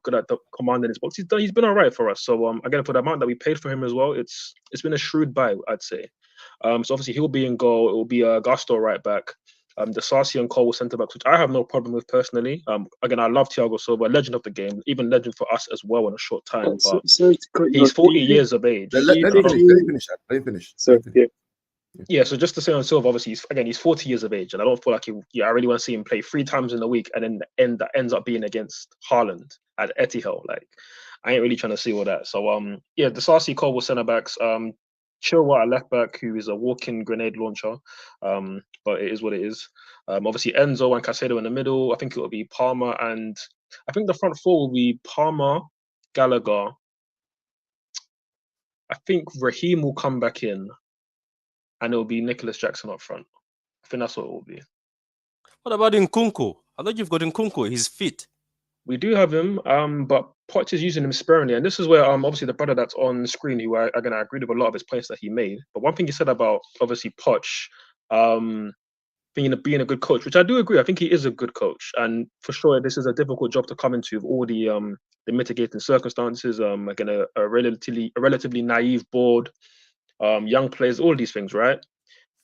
Good at the command in his box. He's been all right for us. So again, for the amount that we paid for him as well, it's been a shrewd buy, I'd say. So obviously he'll be in goal. It will be Gusto right back. The Sarsi and Cole centre backs, which I have no problem with personally. Again, I love Thiago Silva, legend of the game, even legend for us as well in a short time. But he's 40 years of age. Let him finish. Let him finish. So Yeah, so just to say on Silva, obviously, he's 40 years of age, and I don't feel like I really want to see him play 3 times in a week, and then the end that ends up being against Haaland at Etihad. Like, I ain't really trying to see all that. So, the Sarsi Cole was centre backs. Chilwell at left back, who is a walking grenade launcher, but it is what it is. Obviously, Enzo and Caicedo in the middle. I think it will be Palmer, and I think the front four will be Palmer, Gallagher. I think Raheem will come back in, and it will be Nicholas Jackson up front. I think that's what it will be. What about Nkunku? I thought you've got Nkunku. He's fit. We do have him, but Poch is using him sparingly, and this is where obviously the brother that's on screen, who I agreed with a lot of his points that he made. But one thing he said about obviously Poch, being a good coach, which I do agree. I think he is a good coach, and for sure this is a difficult job to come into with all the mitigating circumstances. Again, a relatively naive board, young players, all these things, right?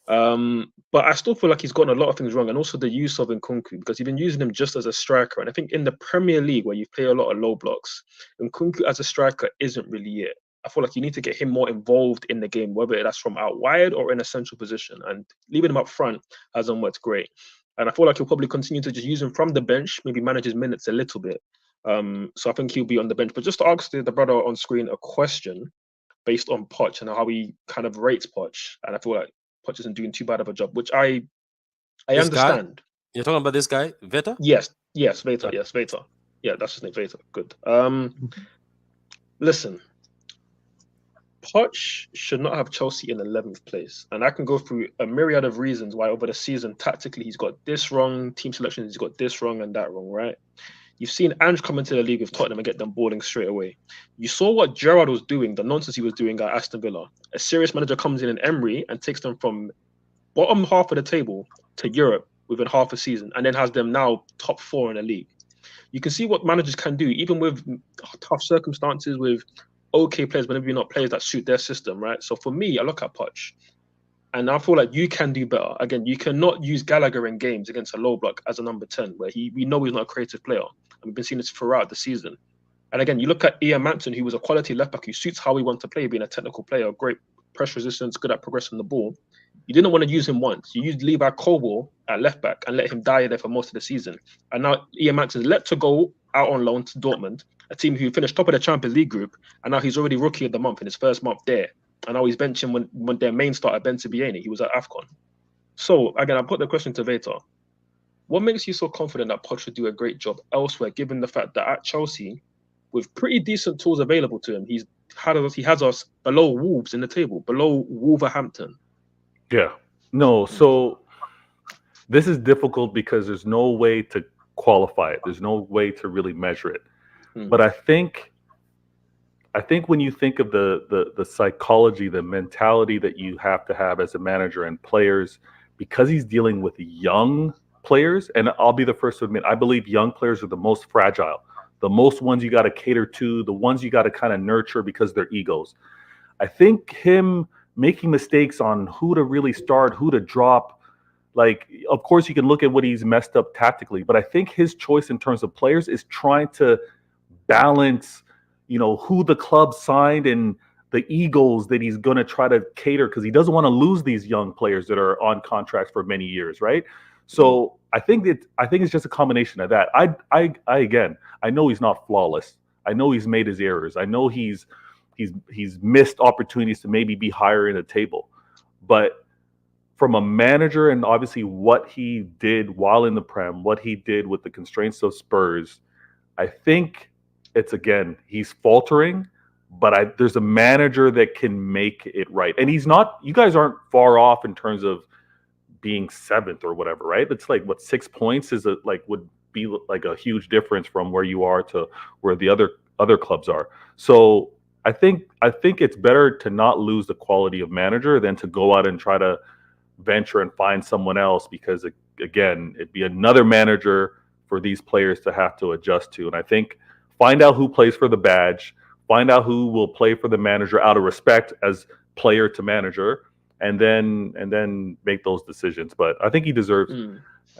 But I still feel like he's gotten a lot of things wrong, and also the use of Nkunku, because you've been using him just as a striker. And I think in the Premier League, where you play a lot of low blocks, Nkunku as a striker isn't really it. I feel like you need to get him more involved in the game, whether that's from out wide or in a central position. And leaving him up front hasn't worked great. And I feel like he'll probably continue to just use him from the bench, maybe manage his minutes a little bit. So I think he'll be on the bench. But just to ask the brother on screen a question based on Poch and how he kind of rates Poch, and I feel like Poch isn't doing too bad of a job, which I This understand. guy? You're talking about this guy, Veta? Yes, Veta. Yes, Veta. Yeah, that's his name, Veta. Good. Listen, Poch should not have Chelsea in 11th place, and I can go through a myriad of reasons why over the season tactically he's got this wrong, team selection he's got this wrong and that wrong, right? You've seen Ange come into the league with Tottenham and get them balling straight away. You saw what Gerrard was doing, the nonsense he was doing at Aston Villa. A serious manager comes in Emery and takes them from bottom half of the table to Europe within half a season, and then has them now top 4 in the league. You can see what managers can do, even with tough circumstances, with okay players, but maybe not players that suit their system, right? So for me, I look at Poch, and I feel like you can do better. Again, you cannot use Gallagher in games against a low block as a number 10, where we know he's not a creative player. And we've been seeing this throughout the season. And again, you look at Ian Mampton, who was a quality left back who suits how we want to play, being a technical player, great press resistance, good at progressing the ball. You didn't want to use him once. You used Levi Colwill at left back and let him die there for most of the season. And now Ian Mampton's let to go out on loan to Dortmund, a team who finished top of the Champions League group, and now he's already rookie of the month in his first month there. And now he's benching when their main starter, Ben Sebaini, he was at AFCON. So, again, I put the question to Veta. What makes you so confident that Poch should do a great job elsewhere, given the fact that at Chelsea, with pretty decent tools available to him, he has us below Wolves in the table, below Wolverhampton? Yeah. No, so this is difficult because there's no way to qualify it. There's no way to really measure it. But I think when you think of the psychology, the mentality that you have to have as a manager and players, because he's dealing with young players, and I'll be the first to admit, I believe young players are the most fragile, the most ones you got to cater to, the ones you got to kind of nurture because they're egos. I think him making mistakes on who to really start, who to drop, like, of course you can look at what he's messed up tactically, but I think his choice in terms of players is trying to balance, who the club signed and the egos that he's going to try to cater, because he doesn't want to lose these young players that are on contracts for many years, right? So I think it's just a combination of that. I know he's not flawless. I know he's made his errors. I know he's missed opportunities to maybe be higher in the table. But from a manager, and obviously what he did while in the Prem, what he did with the constraints of Spurs, I think he's faltering, but there's a manager that can make it right. And he's not. You guys aren't far off in terms of being 7th or whatever, right? It's like what 6 points is would be like a huge difference from where you are to where the other clubs are. So I think it's better to not lose the quality of manager than to go out and try to venture and find someone else, because again, it'd be another manager for these players to have to adjust to. And I think find out who plays for the badge, find out who will play for the manager out of respect as player to manager, and then make those decisions. But I think he deserves.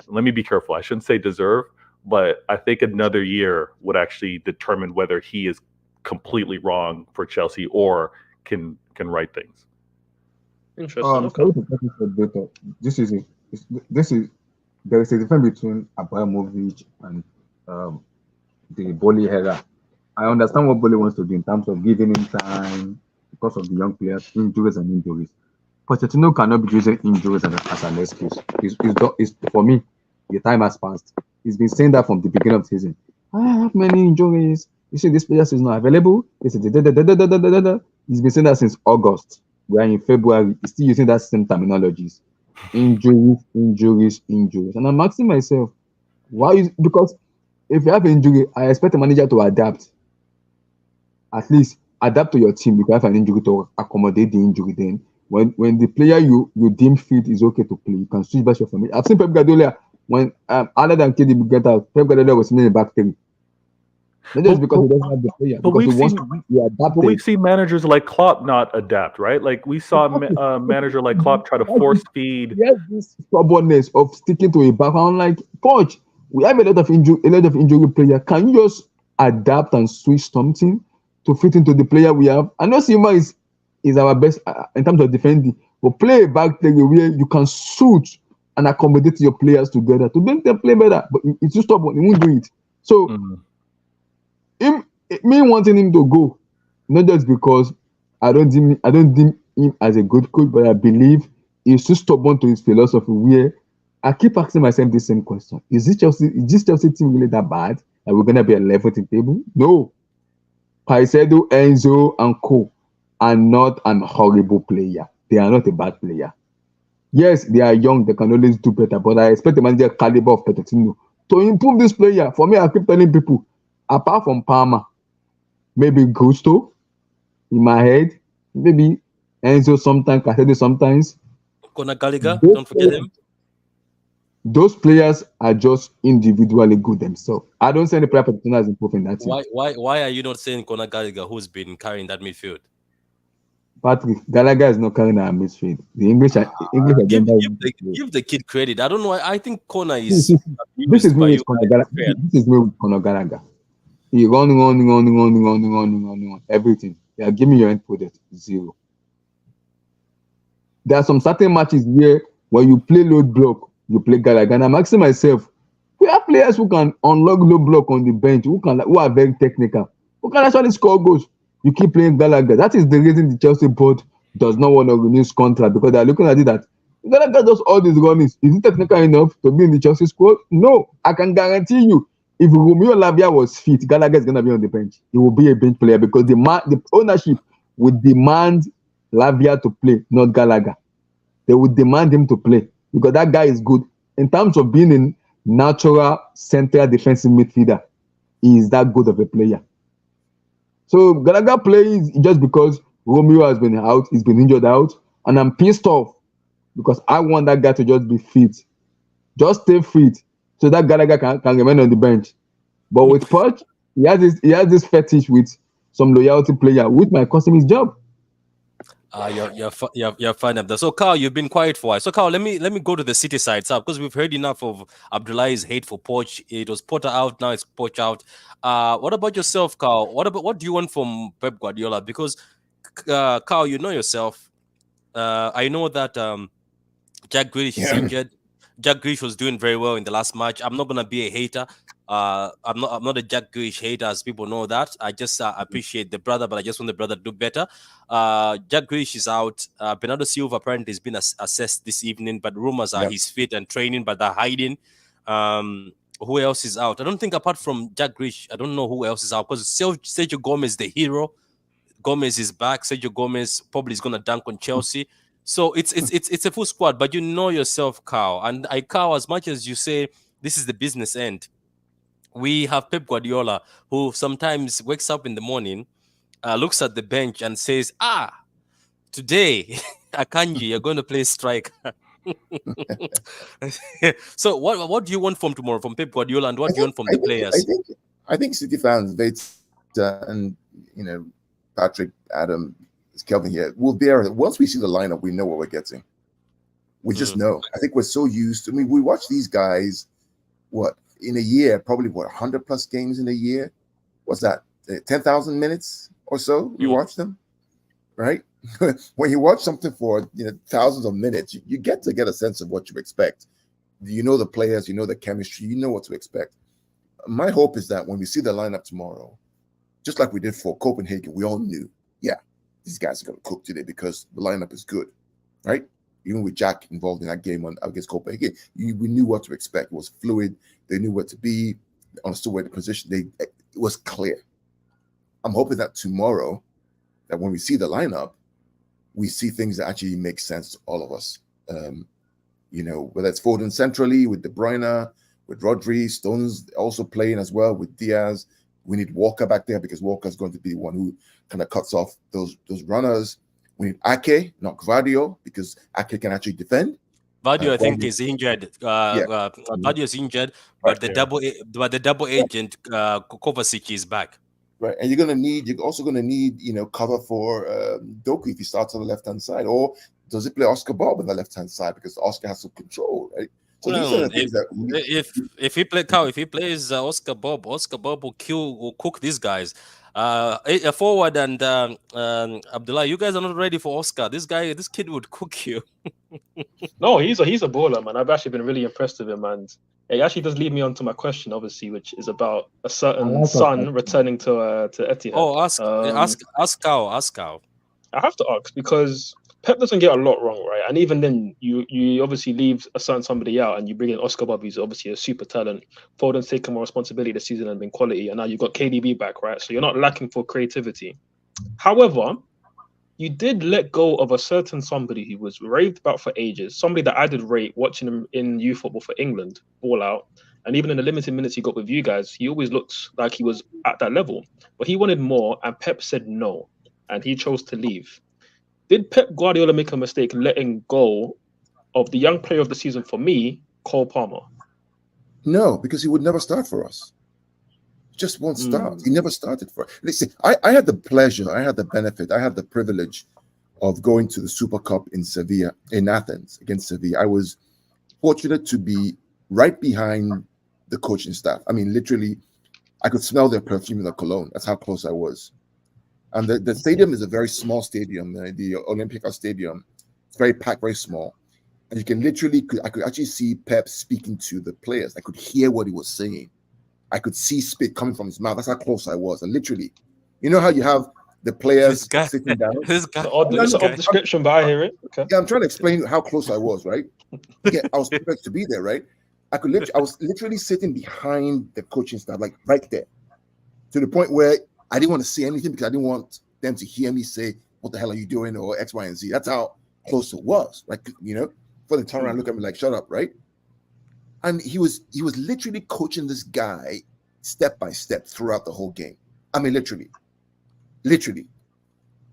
Let me be careful. I shouldn't say deserve, but I think another year would actually determine whether he is completely wrong for Chelsea or can right things. Interesting. Sorry to cut you short, but this is there is a difference between Abramovich and the Boli era. I understand what Boli wants to do in terms of giving him time because of the young players, injuries. Pochettino cannot be using injuries as an excuse. It's for me, the time has passed. He's been saying that from the beginning of the season. I have many injuries. You see, this player is not available. He's been saying that since August. We are in February. He's still using that same terminologies. Injuries. And I'm asking myself, why? Because if you have an injury, I expect a manager to adapt. At least adapt to your team. You can have an injury to accommodate the injury. Then, when the player you deem fit is okay to play, you can switch back your formation. I've seen Pep Guardiola when other than KDB get out, Pep Guardiola was in the back three. Not just because he doesn't have the player, because he wants to be adapted. But we've seen managers like Klopp not adapt, right? Like we saw a manager like Klopp try to force feed. Yes, this stubbornness of sticking to a back. I'm like, coach, we have a lot of injury player. Can you just adapt and switch something to fit into the player we have? I know Sima is our best in terms of defending, but play a back three where you can suit and accommodate your players together to make them play better. But it's too stubborn. He won't do it. So. Me wanting him to go, not just because I don't deem him as a good coach, but I believe he's too stubborn to his philosophy. Where I keep asking myself the same question: Is this Chelsea team really that bad? Are we gonna be a level to table? No. Caicedo, Enzo, and Co are not an horrible player. They are not a bad player. Yes, they are young. They can always do better. But I expect the manager caliber of Pochettino to improve this player. For me, I keep telling people. Apart from Palmer, maybe Gusto in my head, maybe Enzo sometimes, Caicedo sometimes. Conor Gallagher, don't forget him. Those players are just individually good themselves. I don't see any player Pochettino has improved in that team. Why are you not saying Conor Gallagher, who's been carrying that midfield? Patrick, Gallagher is not carrying our midfield. The English give the kid credit. I don't know. I think Conor is. This is me with Conor Gallagher. He running, everything. Yeah, give me your end product. 0. There are some certain matches where when you play low block, you play Gallagher. And I'm asking myself, we have players who can unlock low block on the bench, who are very technical, who can actually score goals. You keep playing Gallagher. That is the reason the Chelsea board does not want to renew his contract, because they're looking at it that Gallagher does all these runnings. Is he technical enough to be in the Chelsea squad? No. I can guarantee you, if Romeo Lavia was fit, Gallagher is going to be on the bench. He will be a bench player because the ownership would demand Lavia to play, not Gallagher. They would demand him to play because that guy is good. In terms of being a natural central defensive midfielder, he is that good of a player. So Gallagher plays just because Romeo has been out, he's been injured out, and I'm pissed off because I want that guy to just be fit. Just stay fit. So that Gallagher can remain on the bench. But with Poch, he has this fetish with some loyalty player, which might cost him his job. You're fine up there. So Carl, you've been quiet for a while. So Carl, let me go to the City side, sir, because we've heard enough of Abdullahi's hate for Poch. It was Potter out, now it's Poch out. What about yourself, Carl? What do you want from Pep Guardiola? Because Carl, you know yourself. I know that Jack Grealish is injured. Jack Grealish was doing very well in the last match. I'm not gonna be a hater. I'm not a Jack Grealish hater, as people know that. I just appreciate the brother, but I just want the brother to do better. Jack Grealish is out. Bernardo Silva apparently has been assessed this evening, but rumors are he's fit and training, but they're hiding. Who else is out? I don't think apart from Jack Grealish, I don't know who else is out, because Sergio Gomez, the hero, Gomez is back. Sergio Gomez probably is gonna dunk on Chelsea. So it's a full squad, but you know yourself, Carl. And Carl, as much as you say this is the business end, we have Pep Guardiola, who sometimes wakes up in the morning, looks at the bench and says, today, Akanji, you're going to play striker. So what do you want from tomorrow, from Pep Guardiola, and what do you want from the players? I think City fans, and Patrick, Adam, Kelvin here, will bear it. Once we see the lineup, we know what we're getting. We just know. I think we're so used to. I mean, we watch these guys. What in a year? Probably 100 plus games in a year. What's that? 10,000 minutes or so. You watch them, right? When you watch something for thousands of minutes, you get a sense of what you expect. You know the players, you know the chemistry, you know what to expect. My hope is that when we see the lineup tomorrow, just like we did for Copenhagen, we all knew, these guys are going to cook today because the lineup is good, right? Even with Jack involved in that game against Copenhagen, we knew what to expect. It was fluid. They knew where to be, understood where to position. It was clear. I'm hoping that tomorrow, that when we see the lineup, we see things that actually make sense to all of us. Whether it's Foden centrally with De Bruyne, with Rodri, Stones also playing as well with Diaz. We need Walker back there because Walker is going to be the one who kind of cuts off those runners. We need Ake, not Gvardio, because Ake can actually defend. Gvardio, I think, is injured. Gvardio is injured, but the double agent Kovacic is back. Right, and you're also gonna need cover for Doku if he starts on the left hand side, or does he play Oscar Bob on the left hand side because Oscar has some control, right? So these are the things that if he plays Oscar Bob will cook these guys. A forward and Abdullah, you guys are not ready for Oscar. This kid would cook you. No, he's a baller, man. I've actually been really impressed with him, and it actually does lead me on to my question, obviously, which is about a certain son returning to Etihad. Oh, ask Carl. I have to ask because Pep doesn't get a lot wrong, right? And even then, you obviously leave a certain somebody out and you bring in Oscar Bob, who's obviously a super talent. Foden's taken more responsibility this season and been quality, and now you've got KDB back, right? So you're not lacking for creativity. However, you did let go of a certain somebody who was raved about for ages, somebody that I did rate watching him in youth football for England, ball out. And even in the limited minutes he got with you guys, he always looked like he was at that level. But he wanted more, and Pep said no, and he chose to leave. Did Pep Guardiola make a mistake letting go of the young player of the season for me, Cole Palmer? No, because he would never start for us. Just won't start. He never started for us. Listen, I had the pleasure, I had the benefit, I had the privilege of going to the Super Cup in Sevilla, in Athens, against Sevilla. I was fortunate to be right behind the coaching staff. I mean, literally, I could smell their perfume in the cologne. That's how close I was. And the stadium is a very small stadium, the Olympia Stadium. It's very packed, very small. And you can literally, I could actually see Pep speaking to the players. I could hear what he was saying. I could see spit coming from his mouth. That's how close I was. And literally, you know how you have the players sitting down? It's an odd description, but I hear it. Okay. Yeah, I'm trying to explain how close I was, right? Yeah, I was privileged to be there, right? I was literally sitting behind the coaching staff, like right there, to the point where I didn't want to say anything because I didn't want them to hear me say, "What the hell are you doing?" or X, Y, and Z. That's how close it was. Like, for the turn around, look at me like, "Shut up," right? And he was literally coaching this guy step by step throughout the whole game. I mean, literally.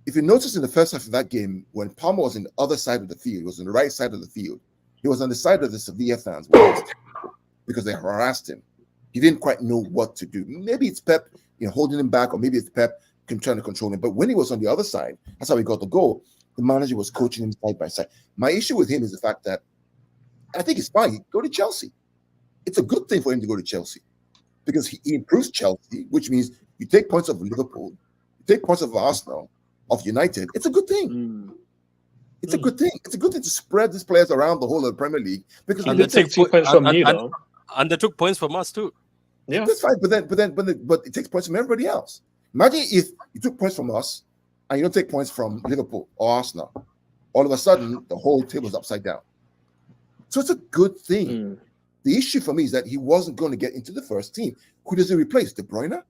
If you notice in the first half of that game, when Palmer was on the other side of the field, he was on the right side of the field. He was on the side of the Sevilla fans because they harassed him. He didn't quite know what to do. Maybe it's Pep, holding him back, or maybe it's Pep trying to control him. But when he was on the other side, that's how he got the goal. The manager was coaching him side by side. My issue with him is the fact that I think it's fine. Go to Chelsea. It's a good thing for him to go to Chelsea because he improves Chelsea, which means you take points of Liverpool, you take points of Arsenal, of United. It's a good thing. It's a good thing. It's a good thing to spread these players around the whole of the Premier League because they take 2 points from you, though. And they took points from us too. Yeah, that's fine. But it takes points from everybody else. Imagine if you took points from us and you don't take points from Liverpool or Arsenal. All of a sudden, the whole table's upside down. So it's a good thing. The issue for me is that he wasn't going to get into the first team. Who does he replace? De Bruyne,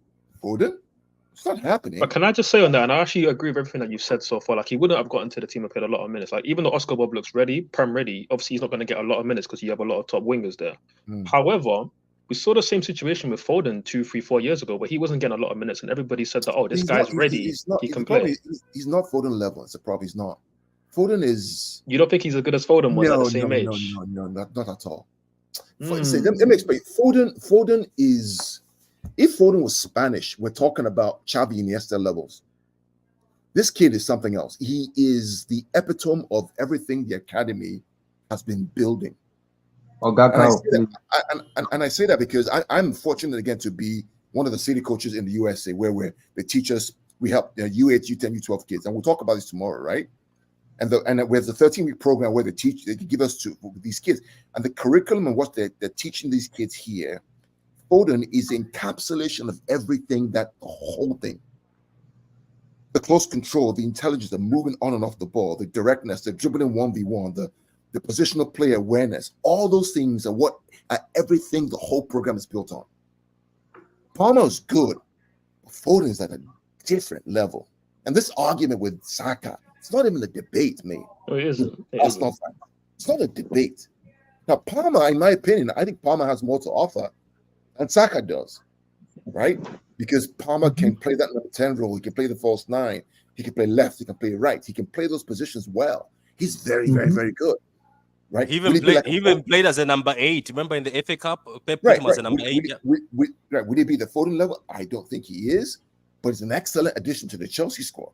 Foden, It's not happening. But can I just say on that, and I actually agree with everything that you've said so far. Like, he wouldn't have gotten to the team and played a lot of minutes. Like, even though Oscar Bob looks ready, Prem ready, obviously he's not going to get a lot of minutes because you have a lot of top wingers there. However, we saw the same situation with Foden 2, 3, 4 years ago, where he wasn't getting a lot of minutes, and everybody said that, oh, this guy's ready, he can play. He's not Foden level. It's a problem. He's not. Foden is. You don't think he's as good as Foden was at the same age? No, not at all. See, let me explain. Foden is. If Foden was Spanish, we're talking about Xavi Iniesta levels. This kid is something else. He is the epitome of everything the academy has been building. And I say that because I'm fortunate again to be one of the city coaches in the USA where they teach us, we help U8, U10, U12 kids, and we'll talk about this tomorrow, right? And we have the 13-week program where they give us to these kids, and the curriculum and what they're teaching these kids here. Foden is encapsulation of everything, the whole thing. The close control, the intelligence, the moving on and off the ball, the directness, the dribbling 1v1, the positional play awareness, all those things are everything the whole program is built on. Palmer is good, but Foden is at a different level. And this argument with Saka, it's not even a debate, mate. No, it isn't. It's not a debate. Now, Palmer, in my opinion, I think Palmer has more to offer than Saka does, right? Because Palmer can play that number 10 role. He can play the false 9. He can play left. He can play right. He can play those positions well. He's very, very, very good. Right? He even played as a number 8. Remember in the FA Cup, Pep put him as a number 8. Would he be the Foden level? I don't think he is, but he's an excellent addition to the Chelsea squad.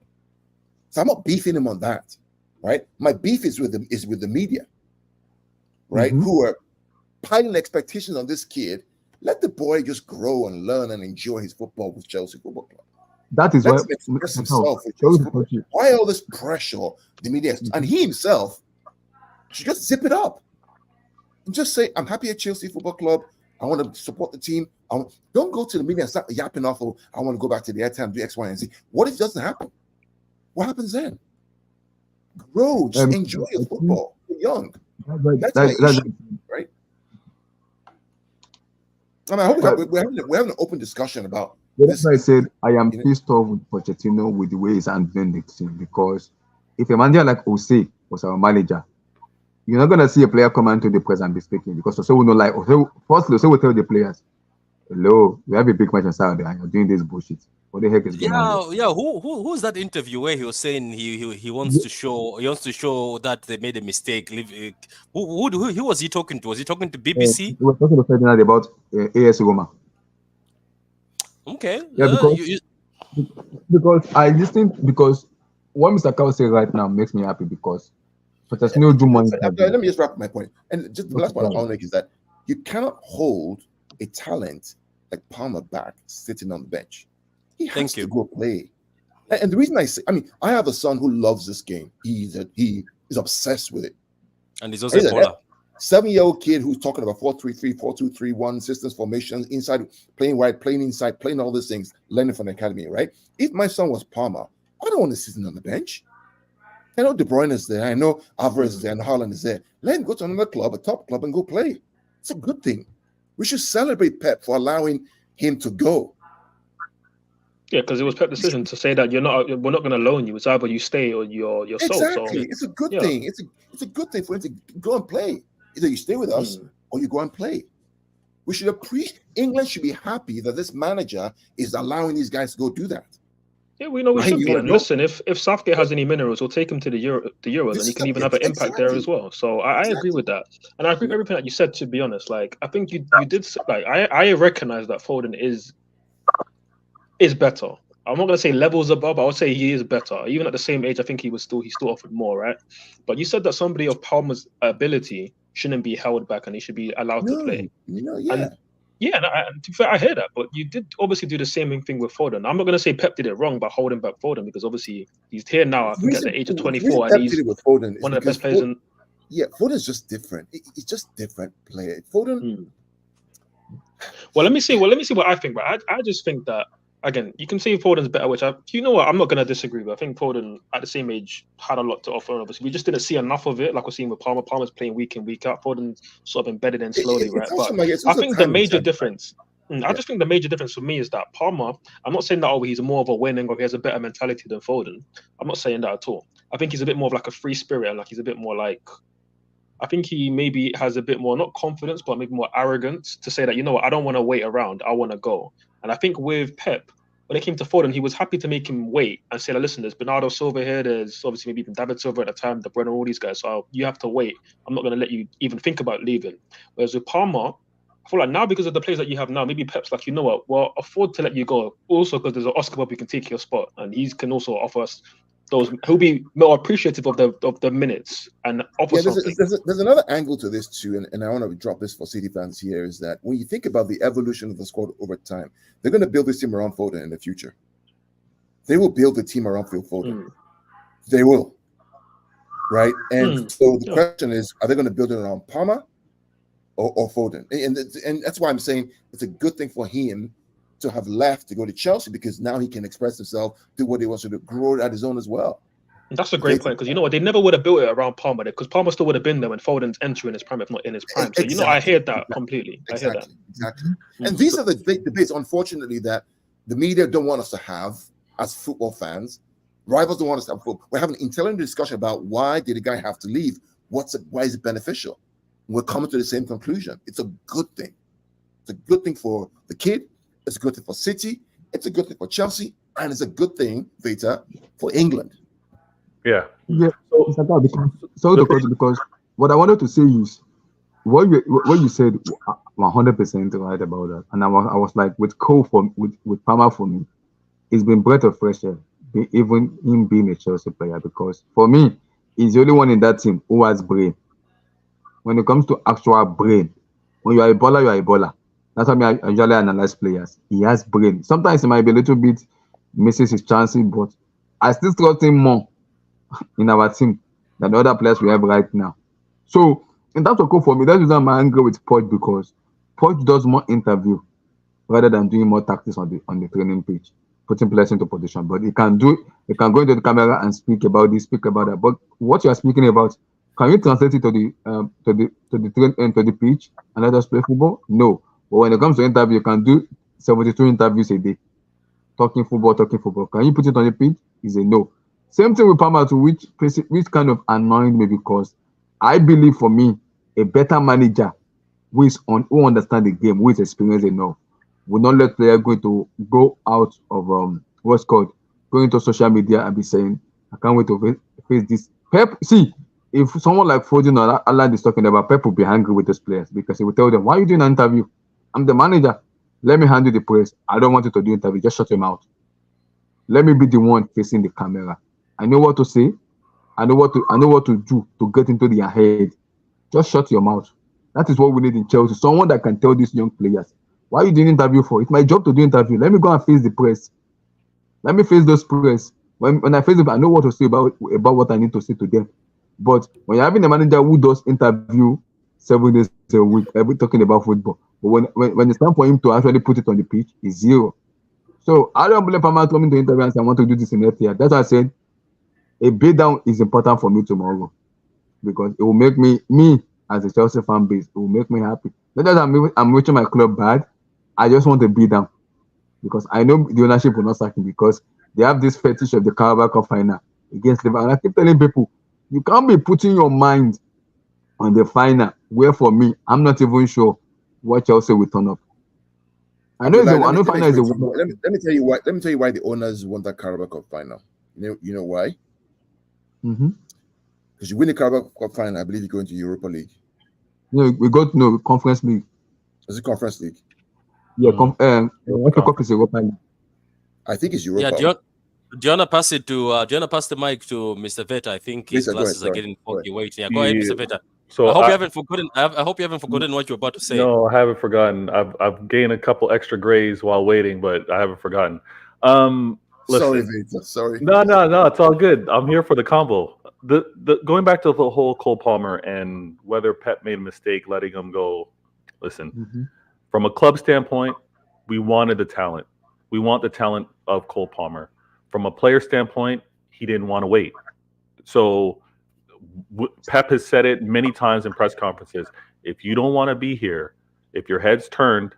So I'm not beefing him on that, right? My beef is with the media, right? Who are piling expectations on this kid. Let the boy just grow and learn and enjoy his football with Chelsea Football Club. That is why all this pressure the media has, and he himself should just zip it up and just say, I'm happy at Chelsea Football Club. I want to support the team. Don't go to the media and start yapping off. I want to go back to the airtime, do X, Y, and Z. What if it doesn't happen? What happens then? Grow, just enjoy your football. You're young. That's right? I mean, I hope we're having an open discussion about that's why I said I am pissed off with Pochettino with the way he's handling the team, because if a manager like Jose was our manager, you're not gonna see a player come into the press and be speaking, because Jose will not like Jose will tell the players, hello, we have a big match on Saturday and you're doing this bullshit. What the heck is going on? Yeah. Who's that interview where he was saying he wants to show that they made a mistake? Who was he talking to? Was he talking to BBC? He was talking to Ferdinand about AS Roma. Okay. Yeah, because I just think because what Mr. Cow says right now makes me happy, because Pochettino do money. Let me just wrap my point. And just the last point I want to make is that you cannot hold a talent like Palmer back sitting on the bench. He has to go play. And the reason I have a son who loves this game. He is obsessed with it. And he's also a baller. 7-year-old kid who's talking about 4-3-3, 4-2-3-1 systems, formations, inside, playing wide, playing inside, playing all these things, learning from the academy, right? If my son was Palmer, I don't want to sit him on the bench. I know De Bruyne is there. I know Alvarez is there and Haaland is there. Let him go to another club, a top club, and go play. It's a good thing. We should celebrate Pep for allowing him to go. Yeah, because it was Pep's decision to say that we're not going to loan you. It's either you stay or you're sold. Exactly. So, it's a good thing. It's a good thing for him to go and play. Either you stay with us or you go and play. We should appreciate. England should be happy that this manager is allowing these guys to go do that. Yeah, we know we should be. And listen, if Southgate has any minerals, we'll take him to the Euros, and he can even have an impact there as well. So I agree with that, and I agree with everything that you said. To be honest, like I think you did. Like I recognize that Foden is better. I'm not gonna say levels above, but I would say he is better. Even at the same age, I think he still offered more, right? But you said that somebody of Palmer's ability shouldn't be held back and he should be allowed to play. And to be fair, I hear that, but you did obviously do the same thing with Foden. I'm not going to say Pep did it wrong by holding back Foden, because obviously he's here now, I think, at the age of 24, and he's one of the best players in... Yeah, Foden's just different. He's just different player. Foden... Well, let me see what I think, but I just think that, again, you can say Foden's better, which you know what, I'm not going to disagree with. I think Foden, at the same age, had a lot to offer. Obviously, we just didn't see enough of it, like we're seeing with Palmer. Palmer's playing week in, week out. Foden's sort of embedded in slowly, right? But I think the major difference I just think the major difference for me is that Palmer, I'm not saying that he's more of a winning or he has a better mentality than Foden. I'm not saying that at all. I think he's a bit more of like a free spirit and like he's a bit more like, I think he maybe has a bit more, not confidence, but maybe more arrogance to say that, you know what, I don't want to wait around. I want to go. And I think with Pep, when it came to Foden, he was happy to make him wait and say, listen, there's Bernardo Silva here. There's obviously maybe even David Silva at the time, De Bruyne, all these guys. So you have to wait. I'm not going to let you even think about leaving. Whereas with Palmer, I feel like now because of the players that you have now, maybe Pep's like, you know what, well, afford to let you go. Also because there's an Oscar Bob who can take your spot. And he can also offer us those, he'll be more appreciative of the minutes and offer something. There's another angle to this too, and I want to drop this for City fans here, is that when you think about the evolution of the squad over time, they're going to build this team around Foden in the future. They will build the team around Phil Foden. They will, right? And so the question is, are they going to build it around Palmer or Foden? And that's why I'm saying it's a good thing for him to have left to go to Chelsea, because now he can express himself, do what he wants to do, grow at his own as well. That's a great point, because you know what, they never would have built it around Palmer, because Palmer still would have been there when Foden's entering his prime, if not in his prime. So you know, I hear that completely. I hear that. Exactly. And these are the big debates, unfortunately, that the media don't want us to have as football fans. Rivals don't want us to have football. We're having an intelligent discussion about why did the guy have to leave? Why is it beneficial? We're coming to the same conclusion. It's a good thing. It's a good thing for the kid. It's a good thing for City. It's a good thing for Chelsea. And it's a good thing, Vita, for England. Yeah. Because what I wanted to say is what you said 100% right about that. And I was like, with Cole with Palmer for me, it's been breath of fresh air, even him being a Chelsea player, because for me, he's the only one in that team who has brain. When it comes to actual brain, when you are a baller, you are a baller. That's how I usually analyze players. He has brain. Sometimes he might be a little bit misses his chances, but I still trust him more in our team than the other players we have right now. So, in terms of Cole for me, that's why I'm angry with Poch, because Poch does more interview rather than doing more tactics on the training page, putting players into position. But he can go into the camera and speak about this, speak about that. But what you are speaking about, can you translate it to the pitch and let us play football? No. But when it comes to interview, you can do 72 interviews a day. Talking football. Can you put it on the pitch? Is a no. Same thing with Palmer, to which kind of annoyed me, because I believe for me, a better manager who understands the game, who is experienced enough, will not let players go out of go into social media and be saying, I can't wait to face this. Pep, see, if someone like Foden or Alan is talking about, Pep will be angry with those players, because he will tell them, why are you doing an interview? I'm the manager. Let me handle the press. I don't want you to do interview. Just shut your mouth. Let me be the one facing the camera. I know what to say. I know what to do to get into their head. Just shut your mouth. That is what we need in Chelsea. Someone that can tell these young players, why are you doing interview for? It's my job to do interview. Let me go and face the press. Let me face those press. When I face them, I know what to say about what I need to say to them. But when you're having a manager who does interview 7 days a week, talking about football, but when it's time for him to actually put it on the pitch, it's zero. So I don't believe Palmer coming to interview and say, I want to do this in FPL. That's why I said a beat down is important for me tomorrow, because it will make me as a Chelsea fan base, it will make me happy. Not that I'm reaching my club bad. I just want to beat down, because I know the ownership will not sack him, because they have this fetish of the Carabao Cup final against Liverpool. And I keep telling people, you can't be putting your mind on the final, where for me, I'm not even sure what Chelsea will turn up. I know final is a winner. Let me tell you why. Let me tell you why the owners want that Carabao Cup final. You know why? Because you win the Carabao Cup final, I believe you go into Europa League. No, we got Conference League. Is it Conference League? Yeah, Cup is Europa League. I think it's Europa. Yeah, do you want to pass the mic to Mr. Veta? I think his glasses are getting foggy. Wait, yeah, go ahead, Mr. Veta. So I hope you haven't forgotten. I hope you haven't forgotten what you're about to say. No, I haven't forgotten. I've gained a couple extra grays while waiting, but I haven't forgotten. Listen. Sorry, Vita. Sorry. No, it's all good. I'm here for the combo. The going back to the whole Cole Palmer and whether Pep made a mistake letting him go. Listen, from a club standpoint, we wanted the talent. We want the talent of Cole Palmer. From a player standpoint, he didn't want to wait. So Pep has said it many times in press conferences. If you don't want to be here, if your head's turned,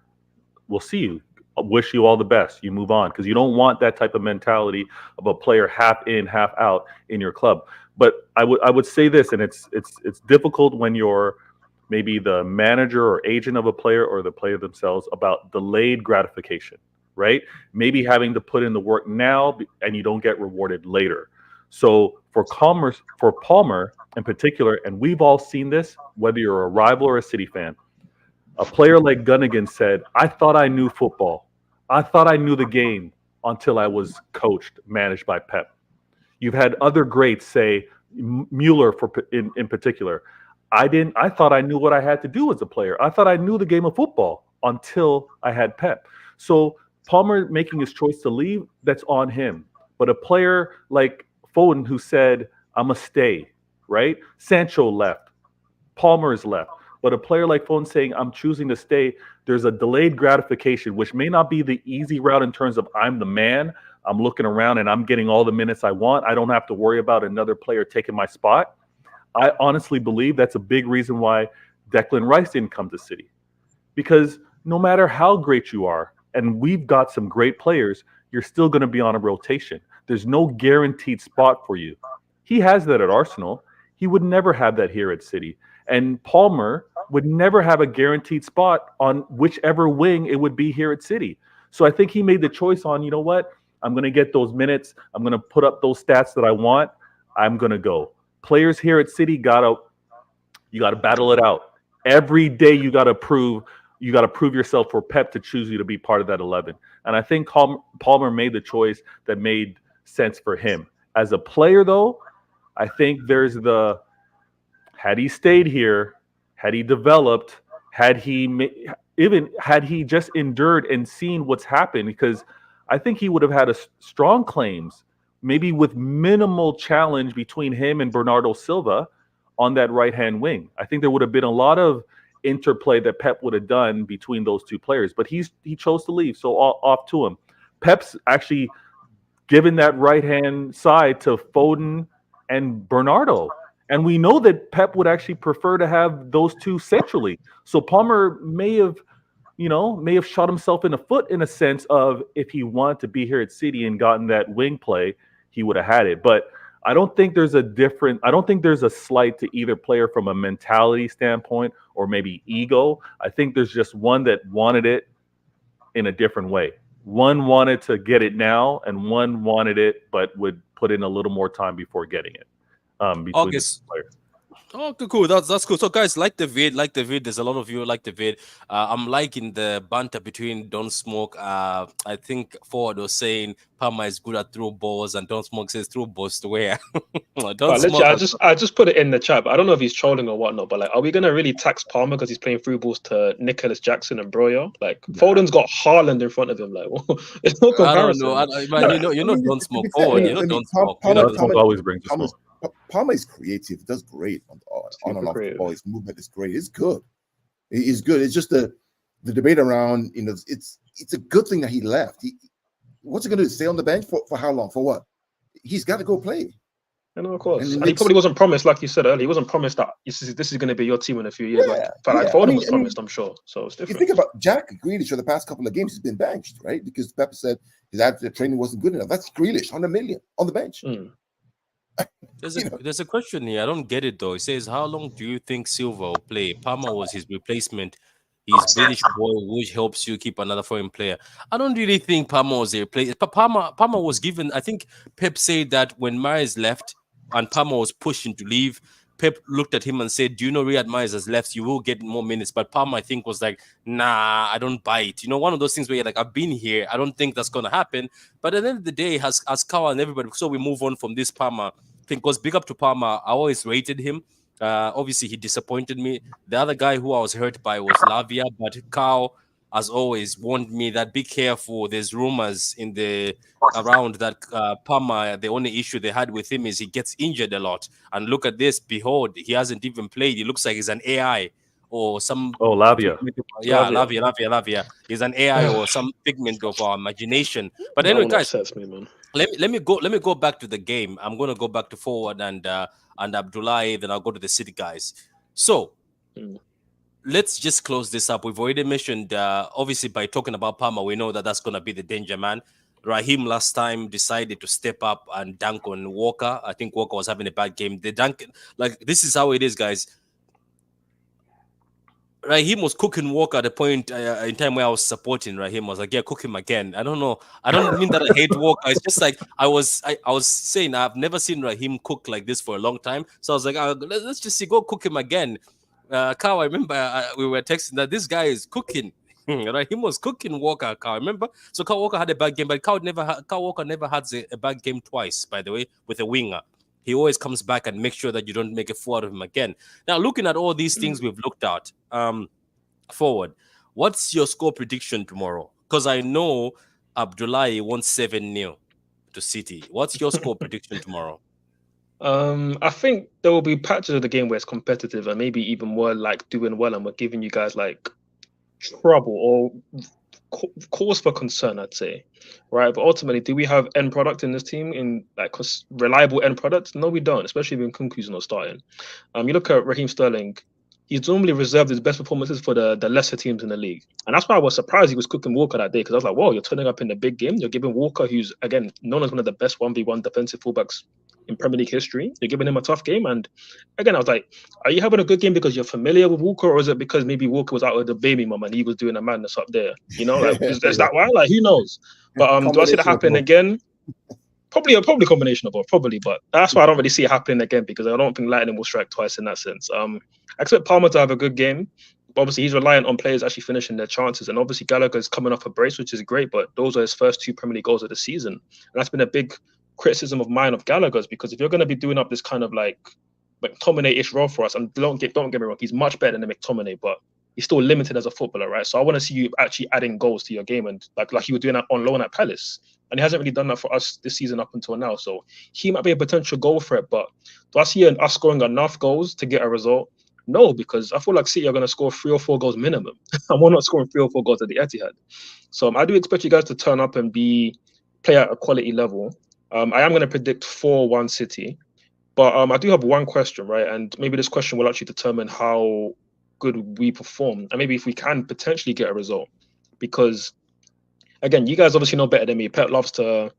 we'll see you. I wish you all the best. You move on because you don't want that type of mentality of a player half in, half out in your club. But I would say this, and it's difficult when you're maybe the manager or agent of a player or the player themselves about delayed gratification, right? Maybe having to put in the work now and you don't get rewarded later. So for Palmer in particular, and we've all seen this, whether you're a rival or a City fan, a player like Gunnigan said, I thought I knew football. I thought I knew the game until I was coached, managed by Pep. You've had other greats say, Mueller in particular, I thought I knew what I had to do as a player. I thought I knew the game of football until I had Pep. So Palmer making his choice to leave, that's on him. But a player like Foden who said, I'm going to stay, right? Sancho left. Palmer's left. But a player like Foden saying, I'm choosing to stay, there's a delayed gratification, which may not be the easy route in terms of I'm the man. I'm looking around and I'm getting all the minutes I want. I don't have to worry about another player taking my spot. I honestly believe that's a big reason why Declan Rice didn't come to City. Because no matter how great you are, and we've got some great players, you're still going to be on a rotation. There's no guaranteed spot for you. He has that at Arsenal. He would never have that here at City. And Palmer would never have a guaranteed spot on whichever wing it would be here at City. So I think he made the choice on, you know what? I'm going to get those minutes. I'm going to put up those stats that I want. I'm going to go. Players here at City you got to battle it out. Every day you got to prove yourself for Pep to choose you to be part of that 11. And I think Palmer made the choice that made sense for him. As a player, though, I think there's had he stayed here, had he developed, had he just endured and seen what's happened, because I think he would have had strong claims, maybe with minimal challenge between him and Bernardo Silva on that right-hand wing. I think there would have been a lot of interplay that Pep would have done between those two players, but he chose to leave, so off to him. Pep's actually given that right-hand side to Foden and Bernardo. And we know that Pep would actually prefer to have those two centrally. So Palmer may have shot himself in the foot in a sense of if he wanted to be here at City and gotten that wing play, he would have had it. But I don't think there's a slight to either player from a mentality standpoint or maybe ego. I think there's just one that wanted it in a different way. One wanted to get it now, and one wanted it but would put in a little more time before getting it. Between the players. Oh, cool. That's cool. So, guys, like the vid. There's a lot of you like the vid. I'm liking the banter between Don't Smoke. I think Forward was saying Palmer is good at through balls, and Don't Smoke says through balls to where. I just put it in the chat. But I don't know if he's trolling or whatnot. But like, are we gonna really tax Palmer because he's playing through balls to Nicholas Jackson and Broyo? Like, Foden's got Haaland in front of him. Like, it's no comparison. I don't know. You know, Don't Smoke Forward. You know, Don't Smoke. Don't Smoke always brings the smoke. Palmer is creative. Does great on and off the ball. His movement is great. It's good. It's good. It's just the debate around. It's a good thing that he left. What's he going to do? Stay on the bench for how long? For what? He's got to go play. I know, of course. And he probably wasn't promised, like you said earlier. He wasn't promised that this is going to be your team in a few years. Yeah, Foden was promised, I'm sure. So it's different. You think about Jack Grealish for the past couple of games, he's been benched, right? Because Pep said his training wasn't good enough. That's Grealish on $1 million on the bench. There's a question here. I don't get it though. It says, how long do you think Silva will play? Palmer was his replacement. He's British boy, which helps you keep another foreign player. I don't really think Palmer was a replacement. Palmer was given, I think Pep said that when Mahrez left and Palmer was pushing to leave, Pep looked at him and said, do you know Riyad Mahrez has left? You will get more minutes. But Palmer, I think, was like, nah, I don't buy it. One of those things where you're like, I've been here. I don't think that's going to happen. But at the end of the day, as Kawa and everybody, so we move on from this Palmer thing, because big up to Palmer. I always rated him. Obviously, he disappointed me. The other guy who I was hurt by was Lavia, but Kao, as always, warned me that be careful. There's rumors around that Palmer, the only issue they had with him is he gets injured a lot. And look at this. Behold, he hasn't even played. He looks like he's an AI or some... Oh, Lavia. Yeah, Lavia. He's an AI or some figment of our imagination. But anyway, guys, me, man. Let me go back to the game. I'm going to go back to Forward and Abdullah, then I'll go to the City guys. So... let's just close this up. We've already mentioned, obviously, by talking about Palmer, we know that that's going to be the danger man. Raheem last time decided to step up and dunk on Walker. I think Walker was having a bad game. The dunk, like, this is how it is, guys. Raheem was cooking Walker at the point in time where I was supporting Raheem. I was like, yeah, cook him again. I don't know. I don't mean that I hate Walker. It's just like I was saying, I've never seen Raheem cook like this for a long time. So I was like, let's just see, go cook him again. Carl, I remember we were texting that this guy is cooking. Raheem was cooking Walker, Carl, remember? So Carl Walker had a bad game, but Carl Walker never had a bad game twice, by the way, with a winger. He always comes back and makes sure that you don't make a fool out of him again. Now, looking at all these things we've looked at forward, what's your score prediction tomorrow? Because I know Abdullahi wants 7-0 to City. What's your score prediction tomorrow? I think there will be patches of the game where it's competitive and maybe even more like doing well, and we're giving you guys like trouble or cause for concern, I'd say, right? But ultimately, do we have end product in this team, in like reliable end product? No, we don't, especially when Kunku's not starting. You look at Raheem Sterling, he's normally reserved his best performances for the lesser teams in the league. And that's why I was surprised he was cooking Walker that day, because I was like, whoa, you're turning up in the big game. You're giving Walker, who's, again, known as one of the best 1v1 defensive fullbacks in Premier League history, you're giving him a tough game. And again, I was like, are you having a good game because you're familiar with Walker, or is it because maybe Walker was out with the baby mum and he was doing a madness up there? You know, like, is that why? Like, who knows? But do I see that happen again? Probably a combination of both, probably, but that's why I don't really see it happening again, because I don't think Lightning will strike twice in that sense. I expect Palmer to have a good game, but obviously he's reliant on players actually finishing their chances, and obviously Gallagher's coming off a brace, which is great, but those are his first 2 Premier League goals of the season, and that's been a big criticism of mine of Gallagher's, because if you're going to be doing up this kind of like McTominay-ish role for us, and don't get me wrong, he's much better than McTominay, but he's still limited as a footballer, right? So I want to see you actually adding goals to your game, and like you were doing that on loan at Palace. And he hasn't really done that for us this season up until now. So he might be a potential goal threat, but do I see us scoring enough goals to get a result? No, because I feel like City are going to score 3 or 4 goals minimum. And we're not scoring 3 or 4 goals at the Etihad. So I do expect you guys to turn up and play at a quality level. I am going to predict 4-1 City. But I do have one question, right? And maybe this question will actually determine how good we perform, and maybe if we can potentially get a result. Because again, you guys obviously know better than me. Pep loves to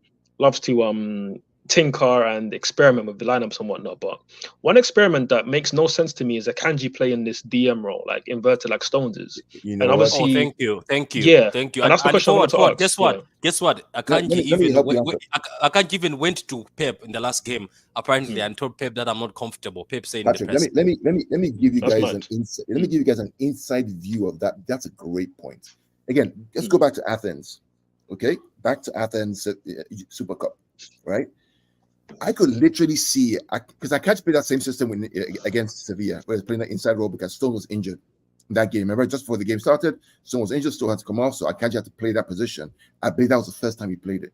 tinker and experiment with the lineups and whatnot. But one experiment that makes no sense to me is Akanji playing this DM role, like inverted, like Stones is. You know And what? obviously, Thank you. yeah, Thank you. and that's the question I want to ask. Guess what? Akanji let me help you out. Akanji even went to Pep in the last game, apparently, and told Pep that I'm not comfortable. Pep saying Patrick, let me give you That's guys mad. an insight. Let me give you guys an inside view of that. That's a great point. Again, let's go back to Athens. Okay, back to Athens Super Cup, right? I could literally see, because I can't play that same system against Sevilla, where he's playing that inside role because Stone was injured in that game. Remember, just before the game started, Stone was injured, Stone had to come off, so Akanji had to play that position. I believe that was the first time he played it.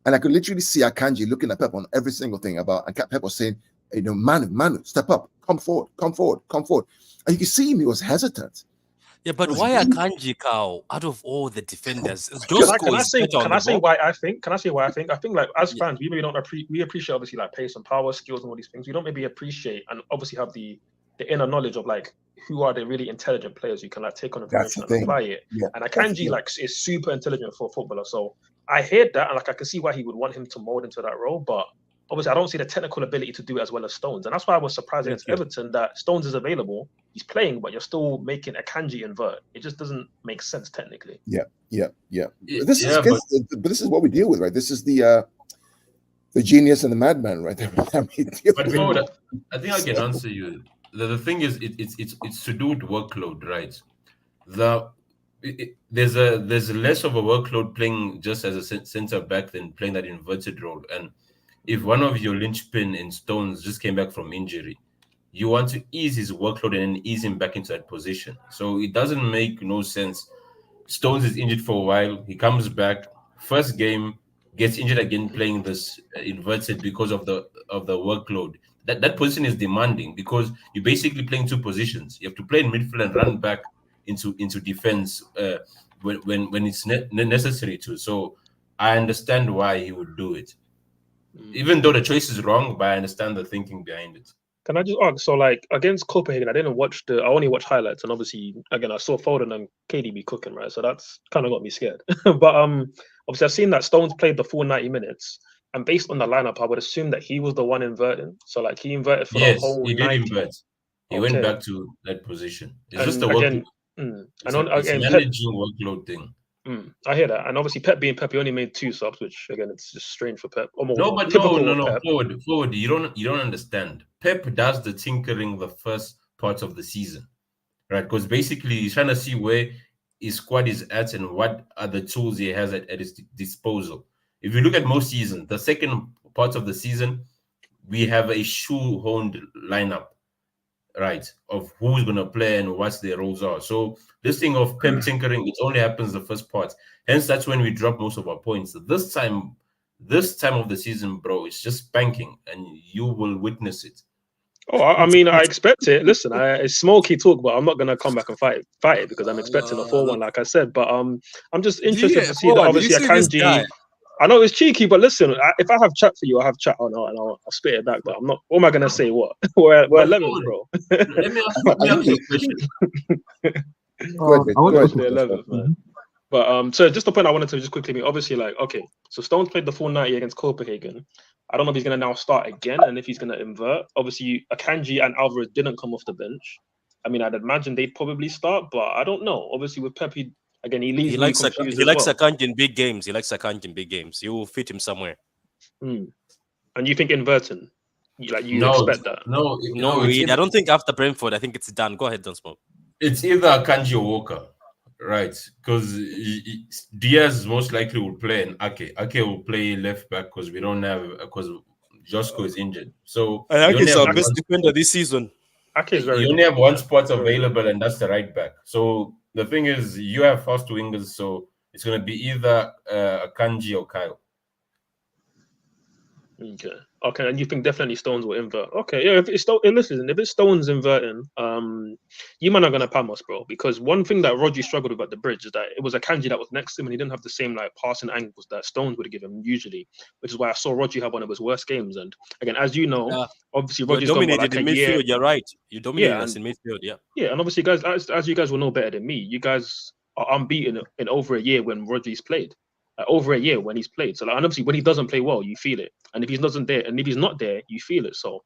And I could literally see Akanji looking at Pep on every single thing about, and Pep was saying, Manu, step up, come forward. And you can see him, he was hesitant. Yeah, but why Akanji, Cow, out of all the defenders? Can I say why I think? I think like as fans, we maybe don't we appreciate obviously like pace and power, skills, and all these things. We don't maybe appreciate and obviously have the inner knowledge of like who are the really intelligent players who can like take on information and apply it. Yeah, and Akanji like is super intelligent for a footballer. So I heard that, and like I can see why he would want him to mold into that role, but obviously I don't see the technical ability to do it as well as Stones. And that's why I was surprised against Everton that Stones is available, he's playing, but you're still making Akanji invert. It just doesn't make sense technically. Yeah. But this is what we deal with, right? This is the genius and the madman, right? But I think I can answer you. The thing is, it's to do with workload, right? There's less of a workload playing just as a center back than playing that inverted role. And if one of your linchpin in Stones just came back from injury, you want to ease his workload and then ease him back into that position. So it doesn't make no sense. Stones is injured for a while. He comes back. First game, gets injured again playing this inverted because of the workload. That position is demanding because you're basically playing 2 positions. You have to play in midfield and run back into defense when it's necessary to. So I understand why he would do it. Even though the choice is wrong, but I understand the thinking behind it. Can I just ask? So, like against Copenhagen, I only watched highlights, and obviously, again, I saw Foden and KDB cooking, right? So that's kind of got me scared. But obviously, I've seen that Stones played the full 90 minutes, and based on the lineup, I would assume that he was the one inverting. So, like, he inverted for the Yes, whole he did 90. invert. He went back to that position. It's just And a work. again, It's a managing workload thing. I hear that, and obviously Pep being Pep, he only made 2 subs, which again, it's just strange for Pep. No. Pep. Forward. You don't understand. Pep does the tinkering the first part of the season, right? Because basically he's trying to see where his squad is at and what are the tools he has at his disposal. If you look at most seasons, the second part of the season, we have a shoehorned lineup, right, of who's going to play and what their roles are. So this thing of Pep tinkering, it only happens the first part. Hence, that's when we drop most of our points. This time of the season, bro, it's just spanking, and you will witness it. Oh, I mean, I expect it. Listen, it's smoky talk, but I'm not gonna come back and fight it because I'm expecting a 4-1, like I said. But I'm just interested to see that. Obviously, Akanji. I know it's cheeky, but listen, if I have chat for you, I have chat and I'll spit it back. But I'm not. What am I gonna say? What? We're 11th, bro. Let me ask you a question. Go ahead. 11th, man. But so just the point I wanted to just quickly make. Obviously, like, okay, so Stones played the full 90 against Copenhagen. I don't know if he's going to now start again and if he's going to invert. Obviously, Akanji and Alvarez didn't come off the bench. I mean, I'd imagine they'd probably start, but I don't know. Obviously, with Pep, he likes Akanji in big games. He likes Akanji in big games. You will fit him somewhere. And you think inverting? Expect that? No, I don't think after Brentford, I think it's done. Go ahead, don't smoke. It's either Akanji or Walker. Right, because Diaz most likely will play, and Ake will play left back because Josko is injured. So Ake is our best defender this season. You only have one spot available, and that's the right back. So the thing is, you have fast wingers, so it's going to be either Akanji or Kyle. Okay, and you think definitely Stones will invert? Okay, yeah. If it's Stones inverting, you man are gonna pam us, bro. Because one thing that Rodri struggled with at the bridge is that it was Akanji that was next to him, and he didn't have the same like passing angles that Stones would give him usually. Which is why I saw Rodri have one of his worst games. And again, as you know, obviously Rodri's dominated gone in midfield. You're right. You dominated us in midfield. Yeah, and obviously, guys, as you guys will know better than me, you guys are unbeaten in over a year when Rodri's played. Over a year when he's played. So, and obviously, when he doesn't play well, you feel it. And if he's not there, you feel it. So,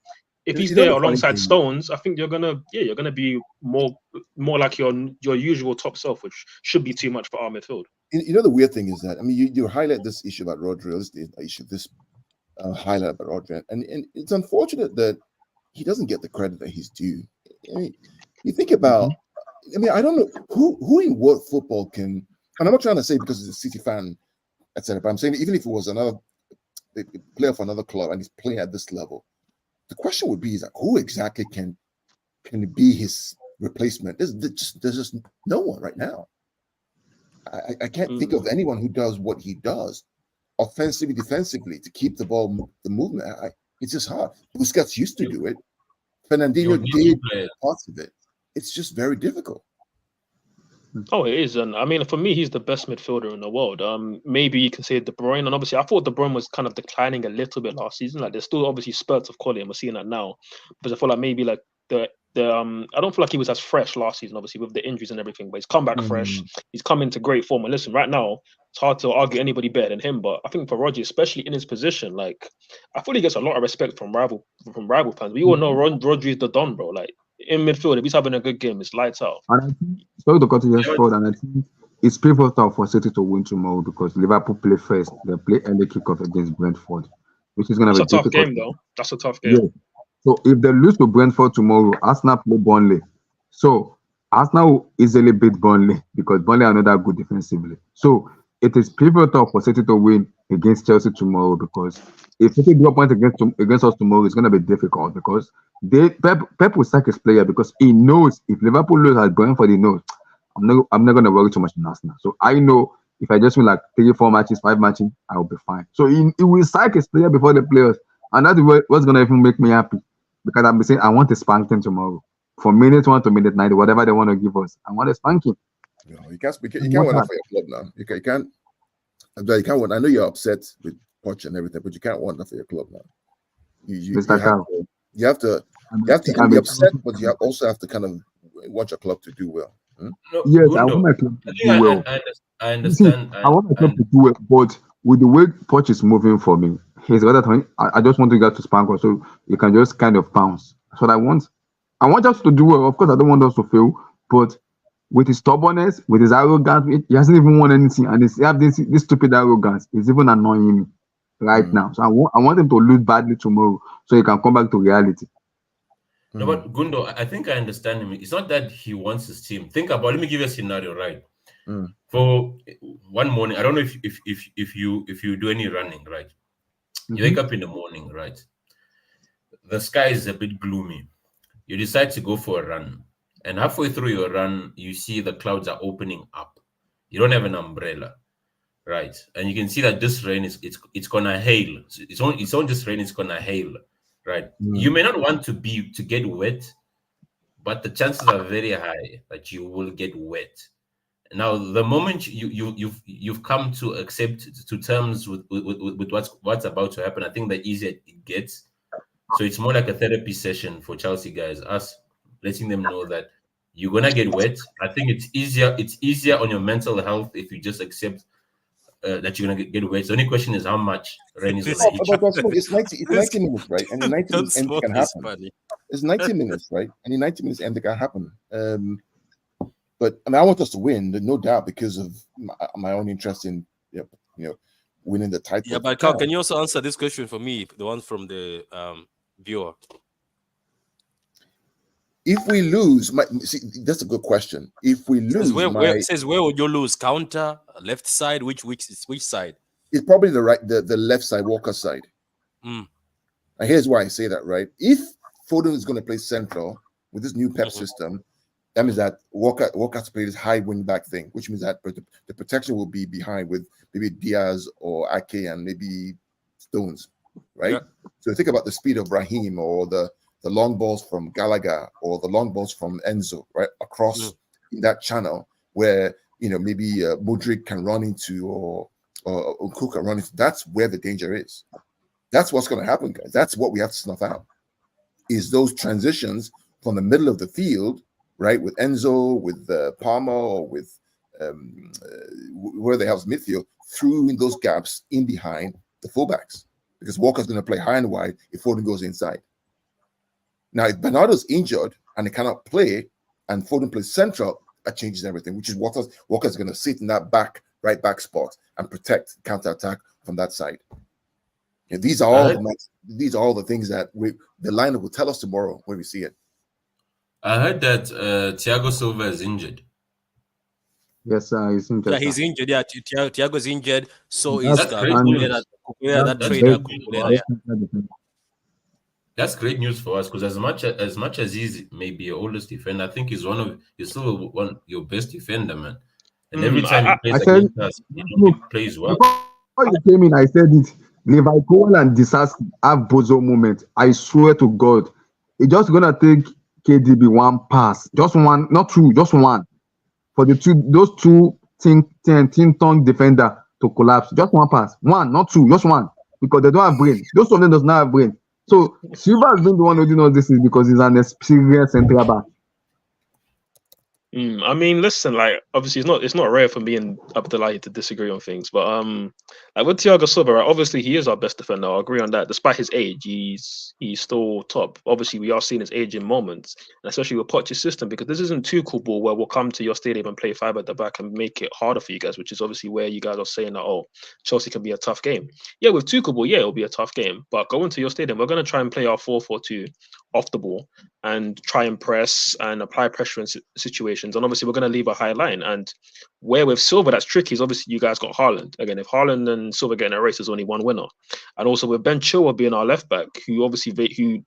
if he's there alongside Stones, I think you're gonna be more like your usual top self, which should be too much for our midfield. You know, the weird thing is that, I mean, you highlight this issue about Rodri, highlight about Rodri, and it's unfortunate that he doesn't get the credit that he's due. I mean, you think about, I mean, I don't know who in world football can, and I'm not trying to say because he's a City fan, etc. But I'm saying even if it was another player for another club and he's playing at this level, the question would be is like, who exactly can be his replacement? There's just no one right now. I can't think of anyone who does what he does, offensively, defensively, to keep the ball, the movement. It's just hard. Busquets used to do it. Fernandinho did parts of it. It's just very difficult. Oh, it is, and I mean, for me, he's the best midfielder in the world. Maybe you can say De Bruyne, and obviously, I thought De Bruyne was kind of declining a little bit last season. Like, there's still obviously spurts of quality, and we're seeing that now. Because I feel like maybe like I don't feel like he was as fresh last season, obviously with the injuries and everything. But he's come back fresh. He's come into great form. And listen, right now, it's hard to argue anybody better than him. But I think for Rodri, especially in his position, like I feel he gets a lot of respect from rival fans. We all know Rodri is the Don, bro. Like in midfield, if he's having a good game, it's lights out. And I think, sorry to cut you short, and I think it's pivotal for City to win tomorrow because Liverpool play first. They play early kickoff against Brentford, which is going to be a tough game, though. That's a tough game. Yeah. So if they lose to Brentford tomorrow, Arsenal play Burnley. So Arsenal will easily beat Burnley because Burnley are not that good defensively. So it is pivotal for City to win against Chelsea tomorrow because if City drop points against us tomorrow, it's going to be difficult because Pep will sack his player because he knows if Liverpool lose at Brentford, he knows I'm not going to worry too much in Arsenal. So I know if I just win like 3, 4 matches, 5 matches, I will be fine. So he will sack his player before the players, and that's what's going to even make me happy because I'm saying I want a spanking tomorrow from minute 1 to minute 90, whatever they want to give us. I want a spanking. You can't win that for your club now. You can't win. I know you're upset with Poch and everything, but you can't want that for your club now. You have to You can be upset, but you also have to kind of want your club to do well. No, yes, I want my club to do well. I understand. I want my club to do well, but with the way Poch is moving for me, he's got that. I just want to get to Spanko so you can just kind of bounce. That's what I want. I want us to do well. Of course, I don't want us to fail, but with his stubbornness, with his arrogance, he hasn't even won anything, and he have this stupid arrogance. It's even annoying me right now. So I want him to lose badly tomorrow so he can come back to reality. No, but Gundo, I think I understand him. It's not that he wants his team. Think about. Let me give you a scenario, right? For one morning, I don't know if you do any running, right? You wake up in the morning, right? The sky is a bit gloomy. You decide to go for a run, and halfway through your run, you see the clouds are opening up. You don't have an umbrella, right? And you can see that this rain it's gonna hail. It's not just rain; it's gonna hail. Right, you may not want to get wet, but the chances are very high that you will get wet. Now, the moment you've come to accept to terms with what's about to happen, I think the easier it gets. So it's more like a therapy session for Chelsea guys. Us letting them know that you're gonna get wet. I think it's easier on your mental health if you just accept that you're gonna get wet. The only question is how much rain is gonna hit. But it's 90 minutes, right? And in 90 minutes, anything can happen. It's 90 minutes, right? And in 90 minutes, anything can happen. But I mean, I want us to win, no doubt, because of my own interest in winning the title. Yeah, but Carl, can you also answer this question for me, the one from the viewer? If we lose, that's a good question. If we lose, it says where would you lose? Counter, left side, which side? It's probably the left side, Walker side. And here's why I say that, right? If Foden is going to play central with this new Pep system, that means that Walker has to play this high wing back thing, which means that the protection will be behind with maybe Diaz or Ake and maybe Stones, right? Yeah. So think about the speed of Raheem or the long balls from Gallagher or the long balls from Enzo, right, across in that channel where maybe Mudryk can run into or Cook can run into. That's where the danger is. That's what's going to happen, guys. That's what we have to snuff out. Is those transitions from the middle of the field, right, with Enzo, with Palmer, or with where the hell's midfield, through in those gaps in behind the fullbacks, because Walker's going to play high and wide if Foden goes inside. Now, if Bernardo's injured and he cannot play, and Foden plays central, that changes everything. Which is Walker's going to sit in that right back spot and protect counter-attack from that side. And these are all the things that the lineup will tell us tomorrow when we see it. I heard that Thiago Silva is injured. Yes, he's injured. Yeah, he's injured. Yeah, Thiago's injured. So is that trader. That's great news for us, because as much as he's maybe your oldest defender, I think he's still your best defender, man. And every time he plays against us, he plays well. Before you came in, I said it. Liverpool and Disaster have bozo moment. I swear to God, it's just gonna take KDB one pass, just one, not two, just one, for those two tin-tongue defender to collapse. Just one pass, one, not two, just one, because they don't have brain. Those of them does not have brain. So Silva has been the one who did all this is because he's an experienced central back. I mean, listen, like obviously it's not rare for me and Abdullahi to disagree on things, but like with Thiago Silva, right, obviously he is our best defender. I agree on that. Despite his age, he's still top. Obviously, we are seeing his age in moments, and especially with Poch's system, because this isn't Tuchel ball where we'll come to your stadium and play five at the back and make it harder for you guys, which is obviously where you guys are saying that Chelsea can be a tough game. Yeah, with Tuchel ball, yeah, it'll be a tough game, but going to your stadium, we're going to try and play our 4-4-2 off the ball and try and press and apply pressure in situations. And obviously, we're going to leave a high line. And where with Silva, that's tricky is obviously you guys got Haaland. Again, if Haaland and Silva get in a race, there's only one winner. And also with Ben Chilwell being our left back, who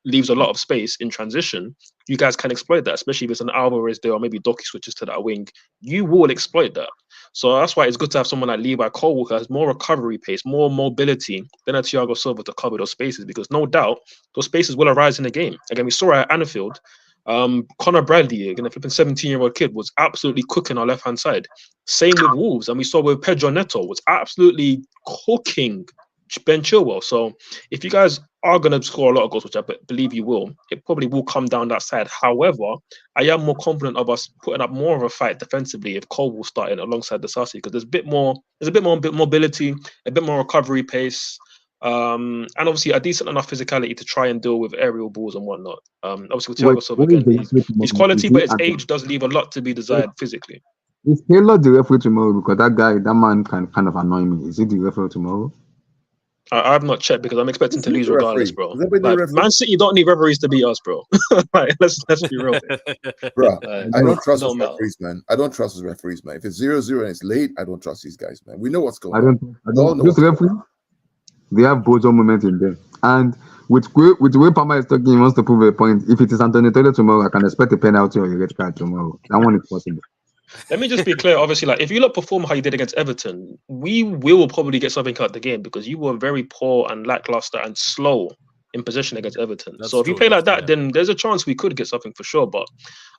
leaves a lot of space in transition, you guys can exploit that, especially if it's an Alvarez there or maybe Doki switches to that wing. You will exploit that. So that's why it's good to have someone like Levi Cole who has more recovery pace, more mobility than a Thiago Silva to cover those spaces, because no doubt those spaces will arise in the game. Again, we saw at Anfield, Conor Bradley, again, a flipping 17-year-old kid, was absolutely cooking our left-hand side. Same with Wolves, and we saw with Pedro Neto was absolutely cooking Ben Chilwell. So if you guys are going to score a lot of goals, which I believe you will, it probably will come down that side. However, I am more confident of us putting up more of a fight defensively if Cole will start in alongside Disasi, because there's a bit more mobility, a bit more recovery pace, and obviously a decent enough physicality to try and deal with aerial balls and whatnot. Obviously, with Thiago Silva again, he's quality, but his age does leave a lot to be desired physically. Is Taylor the referee tomorrow? Because that man can kind of annoy me. Is he the referee tomorrow? I have not checked because I'm expecting to lose regardless, bro. Like, Man City don't need referees to beat us, bro. Like, let's be real, bro. I don't trust his referees, man. I don't trust his referees, man. If it's 0-0 and it's late, I don't trust these guys, man. We know what's going on. I don't. This referee, they have bozo moment in there, and with the way Palmer is talking, he wants to prove a point. If it is Antonio Taylor tomorrow, I can expect a penalty or a red card tomorrow. That one is possible. Let me just be clear. Obviously, like if you look perform how you did against Everton, we will probably get something out of the game because you were very poor and lackluster and slow in possession against Everton. So if you play like that, then there's a chance we could get something for sure. But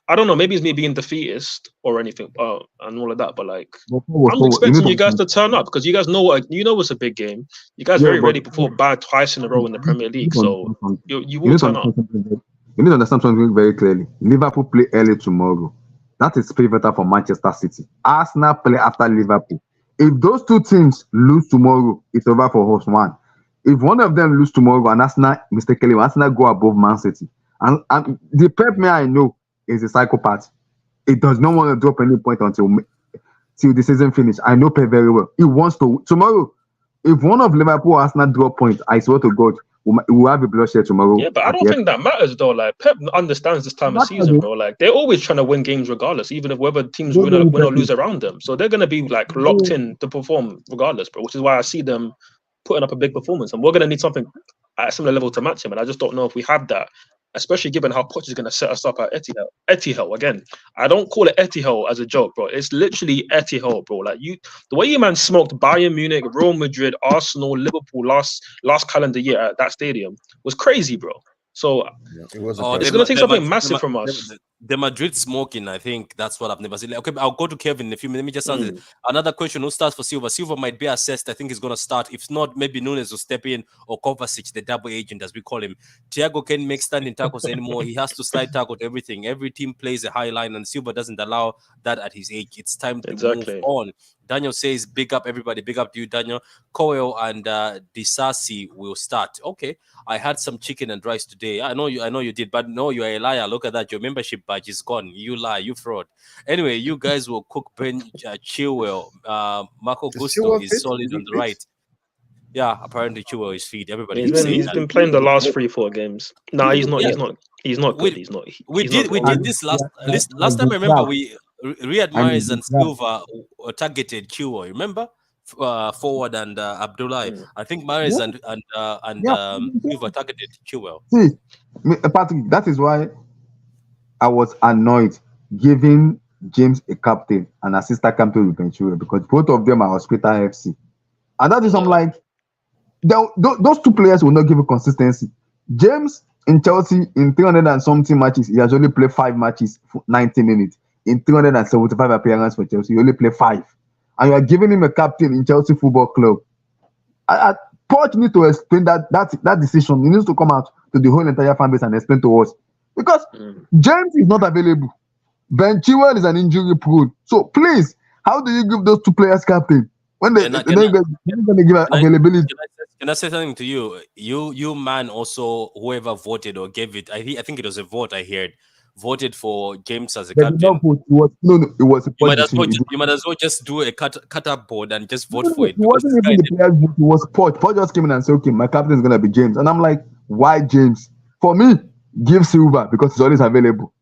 I don't know. Maybe it's me being defeatist or anything, and all of that. But like, I'm expecting you guys to turn up because you guys know it's a big game. You guys are very ready before bad twice in a row in the Premier League, so you will turn up. You need to understand something very clearly. Liverpool play early tomorrow. That is pivotal for Manchester City. Arsenal play after Liverpool. If those two teams lose tomorrow, it's over for us. One. If one of them lose tomorrow and Arsenal go above Man City, and the Pep man I know is a psychopath. It does not want to drop any point until the season finish. I know Pep very well. He wants to tomorrow. If one of Liverpool or Arsenal drop points, I swear to God, we'll have a bloodshed tomorrow. Yeah, but I don't think that matters though. Like Pep understands this time of season, bro. Like they're always trying to win games regardless, even if whether teams win or lose around them. So they're gonna be like locked in to perform regardless, bro. Which is why I see them putting up a big performance, and we're gonna need something at a similar level to match him. And I just don't know if we have that, especially given how Poch is gonna set us up at Etihad. Etihad again. I don't call it Etihad as a joke, bro. It's literally Etihad, bro. Like the way you man smoked Bayern Munich, Real Madrid, Arsenal, Liverpool last calendar year at that stadium was crazy, bro. So it's going to take something massive from us. The Madrid smoking, I think that's what I've never seen. Okay, I'll go to Kevin in a few minutes. Let me just answer another question. Who starts for Silva? Silva might be assessed. I think he's going to start. If not, maybe Nunes will step in, or Kovacic, the double agent, as we call him. Thiago can't make standing tackles anymore. He has to slide tackle to everything. Every team plays a high line, and Silva doesn't allow that at his age. It's time to move on. Daniel says, big up everybody. Big up to you, Daniel. Coel and Disasi will start. Okay. I had some chicken and rice today. I know you did, but no, you are a liar. Look at that. Your membership badge is gone. You lie. You fraud. Anyway, you guys will cook Ben Chilwell. Marco Gusto is solid on the right. Yeah, apparently Chilwell is feed. Everybody he's been playing the last 3-4 games. No, he's not. He's not good. We did this last time. I remember Riyad Mahrez and Silva targeted Chilwell. Remember? Forward and Abdullahi. I think Mahrez and Silva targeted Chilwell. See, Patrick, that is why I was annoyed giving James a captain and assistant captain with Ben Chilwell, because both of them are Hospital FC. And that is, I'm like, those two players will not give you consistency. James in Chelsea, in 300 and something matches, he has only played 5 matches for 90 minutes. In 375 appearances for Chelsea, he only played 5. And you are giving him a captain in Chelsea Football Club. Poch needs to explain that decision. He needs to come out to the whole entire fan base and explain to us. Because James is not available. Ben Chilwell is an injury prone. So please, how do you give those two players captain when they're going to give availability? Can I say something to you? You man, also whoever voted or gave it, I think it was a vote I heard, voted for James as a captain. It was a you might as well just do a cut up board and just vote for it. It wasn't even the players vote, it was Poch. Poch just came in and said, okay, my captain is going to be James. And I'm like, why James? For me, give Silva because he's always available.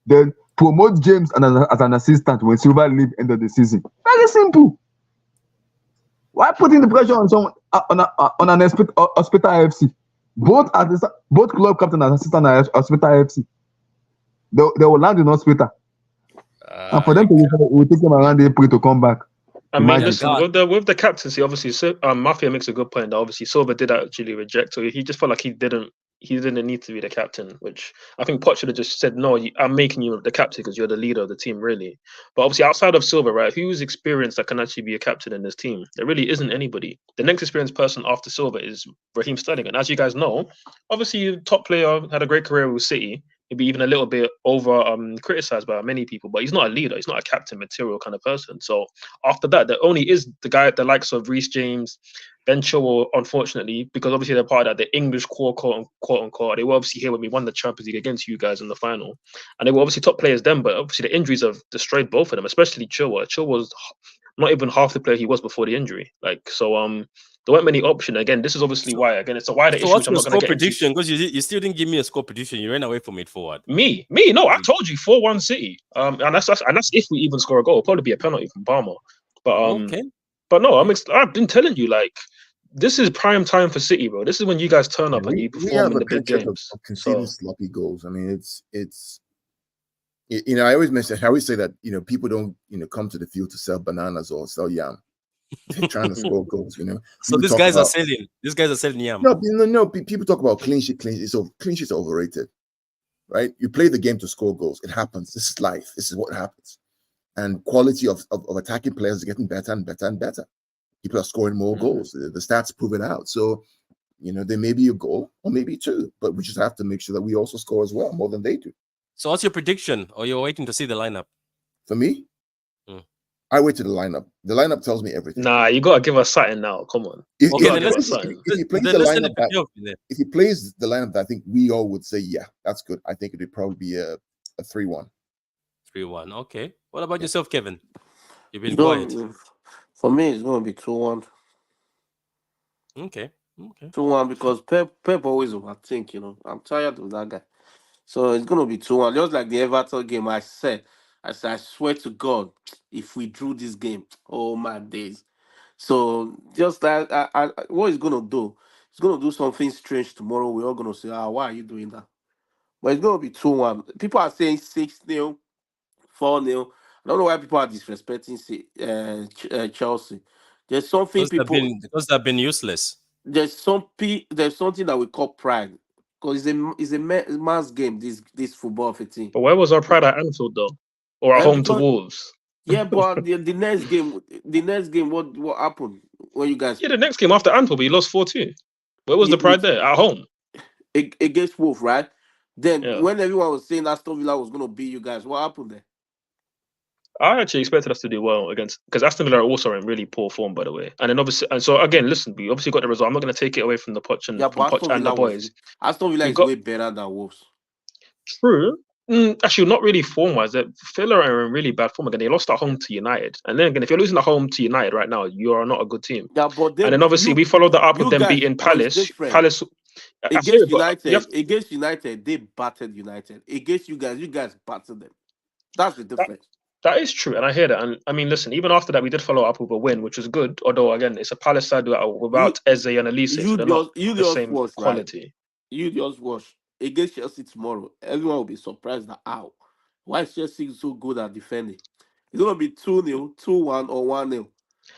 Then promote James as an assistant when Silva leaves end of the season. Very simple. Why putting the pressure on someone on an Hospital FC? Both club captain and assistant at Hospital FC. They will land in hospital. And for them to take them around April to come back. I mean, listen, with the captaincy, obviously, Mafia makes a good point that obviously Silva did actually reject. So he just felt like he didn't he didn't need to be the captain, which I think Poch should have just said, no, I'm making you the captain because you're the leader of the team, really. But obviously, outside of Silva, right, who's experienced that can actually be a captain in this team? There really isn't anybody. The next experienced person after Silva is Raheem Sterling. And as you guys know, obviously, top player, had a great career with City, maybe even a little bit over criticized by many people, but he's not a leader. He's not a captain material kind of person. So after that, there only is the guy, the likes of Reece James, Ben Chilwell, unfortunately, because obviously they're part of that, the English core, quote unquote. They were obviously here when we won the Champions League against you guys in the final. And they were obviously top players then, but obviously the injuries have destroyed both of them, especially Chilwell. Chilwell was not even half the player he was before the injury. Like, so there weren't many options. Again, this is obviously why. Again, it's a wider issue. So what's Which I'm your not going to score get prediction? Because you still didn't give me a score prediction. You ran away from it forward. Me, no, I told you 4-1 City. And that's if we even score a goal. It'll probably be a penalty from Palmer. But Okay. but no, I've been telling you, like, this is prime time for City, bro. This is when you guys turn up and you We perform have in a the big penchant games. of conceding sloppy goals. I mean, it's I always say that people don't come to the field to sell bananas or sell yam. They're trying to score goals. So People these talk guys are about- selling. These guys are selling yam. No. People talk about clean sheet. So clean sheets are overrated, right? You play the game to score goals. It happens. This is life. This is what happens. And quality of attacking players is getting better and better and better. People are scoring more goals. The stats prove it out. So, there may be a goal or maybe two, but we just have to make sure that we also score as well, more than they do. So what's your prediction? Or you're waiting to see the lineup? For me, I wait to the lineup. The lineup tells me everything. Nah, you gotta give us something now. Come on. If Okay, he then plays if he plays the lineup that I think we all would say, yeah, that's good. I think it would probably be a 3-1. 3-1. Okay. What about yourself, Kevin? You've been It's quiet. gonna- For me, it's going to be 2-1. Okay. 2-1 because Pep always overthink, I'm tired of that guy. So it's going to be 2-1. Just like the Everton game, I said, I swear to God, if we drew this game, oh my days. So just that, what he's going to do, he's going to do something strange tomorrow. We're all going to say, why are you doing that? But it's going to be 2-1. People are saying 6-0, 4-0. I don't know why people are disrespecting Chelsea. There's something Because they've been useless. There's something that we call pride, because it's a man's game. This football 15. But where was our pride at Anfield though, or at home to Wolves? Yeah, but the next game, what happened when you guys? Yeah, the next game after Anfield, we lost 4-2. Where was the pride there? At home against Wolves, right? Then when everyone was saying that Aston Villa was going to beat you guys, what happened there? I actually expected us to do well because Aston Villa are also in really poor form, by the way. And then obviously, and so again, listen, we obviously got the result. I'm not going to take it away from the Poch and the boys. Aston Villa is way better than Wolves. True. Actually, not really form-wise. Villa are in really bad form again. They lost at home to United, and then again, if you're losing at home to United right now, you are not a good team. Yeah, but and then obviously we followed that up with them beating Palace. Against United, they battered United. Against you guys battered them. That's the difference. That is true, and I hear that. And I mean, listen, even after that, we did follow up with a win, which was good. Although, again, it's a Palace side without Eze and Elise. So they're not the same quality. Right? You just watch against Chelsea tomorrow. Everyone will be surprised at why is Chelsea so good at defending. It's going to be 2-0, 2-1, or 1-0.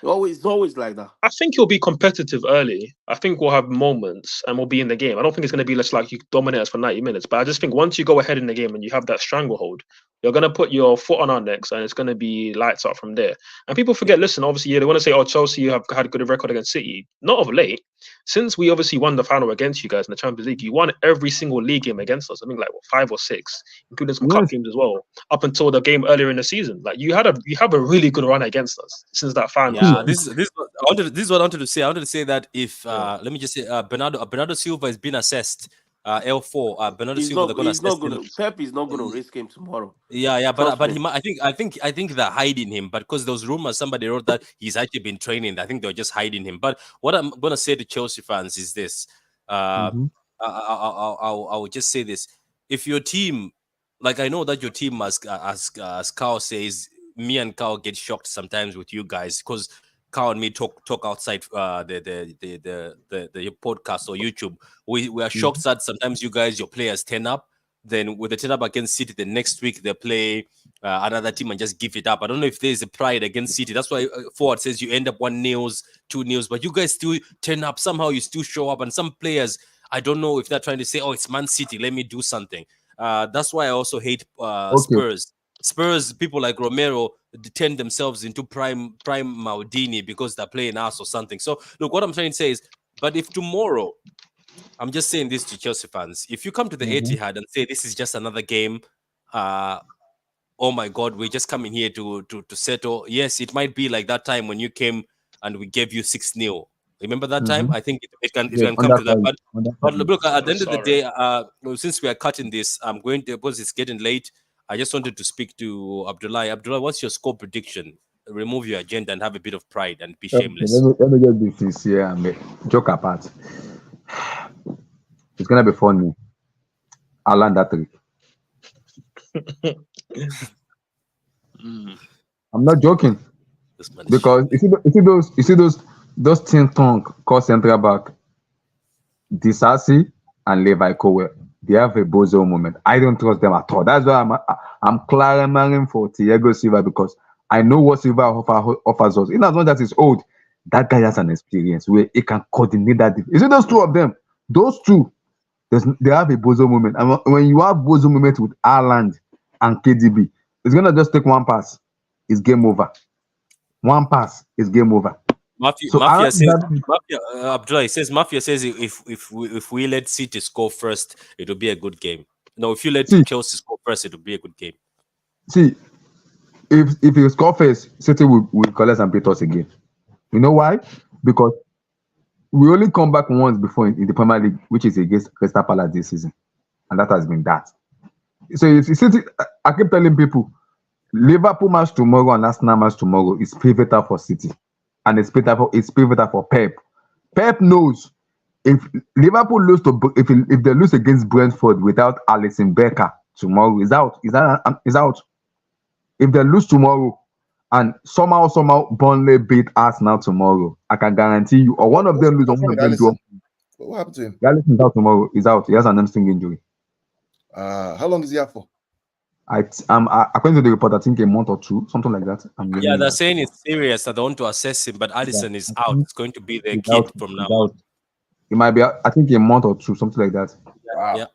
It's always like that. I think you'll be competitive early. I think we'll have moments and we'll be in the game. I don't think it's going to be less like you dominate us for 90 minutes. But I just think once you go ahead in the game and you have that stranglehold, you're going to put your foot on our necks and it's going to be lights out from there. And people forget, listen, obviously, they want to say, Chelsea, you have had a good record against City. Not of late. Since we obviously won the final against you guys in the Champions League, you won every single league game against us. I think 5 or 6, including some cup games as well, up until the game earlier in the season. You have a really good run against us since that final. Yeah, this is what I wanted to say. I wanted to say that if let me just say Bernardo Silva is being assessed. L4 Bernardo Silva, they're going to Pep is not going to risk him tomorrow. Yeah, but he might, I think they're hiding him, but because those rumors, somebody wrote that he's actually been training. I think they're just hiding him. But what I'm going to say to Chelsea fans is this: I will just say this: if your team, I know that your team, as Carl says, me and Carl get shocked sometimes with you guys because Carl and me talk outside the podcast or YouTube. We are shocked that sometimes you guys, your players turn up. Then with the turn up against City, the next week they play another team and just give it up. I don't know if there's a pride against City. That's why Forward says you end up 1-0, 2-0, but you guys still turn up. Somehow you still show up, and some players I don't know if they're trying to say, "Oh, it's Man City, let me do something." That's why I also hate Okay. Spurs. Spurs, people like Romero turn themselves into prime Maldini because they're playing us or something. So look, what I'm trying to say is, but if tomorrow, I'm just saying this to Chelsea fans, if you come to the Etihad and say this is just another game, oh my God, we're just coming here to settle. Yes, it might be like that time when you came and we gave you 6-0. Remember that time? I think it can Yes, come to that. understand. But look, at the end of the Sorry. day, since we are cutting this, I'm going to, because it's getting late. I just wanted to speak to Abdullah. Abdullah, what's your score prediction? Remove your agenda and have a bit of pride and be shameless. Let me just be sincere and joke apart. It's gonna be funny. I'll learn that trick. I'm not joking, This man is because you see those think tank called central back, Disasi and Levi Cowell. They have a bozo moment. I don't trust them at all. That's why I'm clamoring for Thiago Silva, because I know what Silva offers us. In as much as he's old, that guy has an experience where he can coordinate that. You see those two of them, those two, they have a bozo moment. And when you have bozo moment with Haaland and KDB, it's gonna just take one pass, it's game over. One pass is game over. Abdullah says Mafia says if we let City score first, it'll be a good game. No, if you let Chelsea score first, it'll be a good game. See, if you score first, City will collect and beat us again. You know why? Because we only come back once before in the Premier League, which is against Crystal Palace this season, and that has been that. So if City, I keep telling people, Liverpool match tomorrow and Arsenal match tomorrow is pivotal for City, and it's pivotal for Pep. Pep knows if Liverpool lose if they lose against Brentford without Alisson Becker tomorrow, is out. Is out. If they lose tomorrow and somehow Burnley beat Arsenal tomorrow, I can guarantee you, or one of them lose, or one of them do. What happened to him? Alisson out tomorrow. Is out. He has an hamstring injury. How long is he out for? According to the report, I think a month or two, something like that. They're saying it's serious. I don't want to assess him, but Alisson is out. It's going to be the kid out, from now on. It might be, I think, a month or two, something like that. Wow.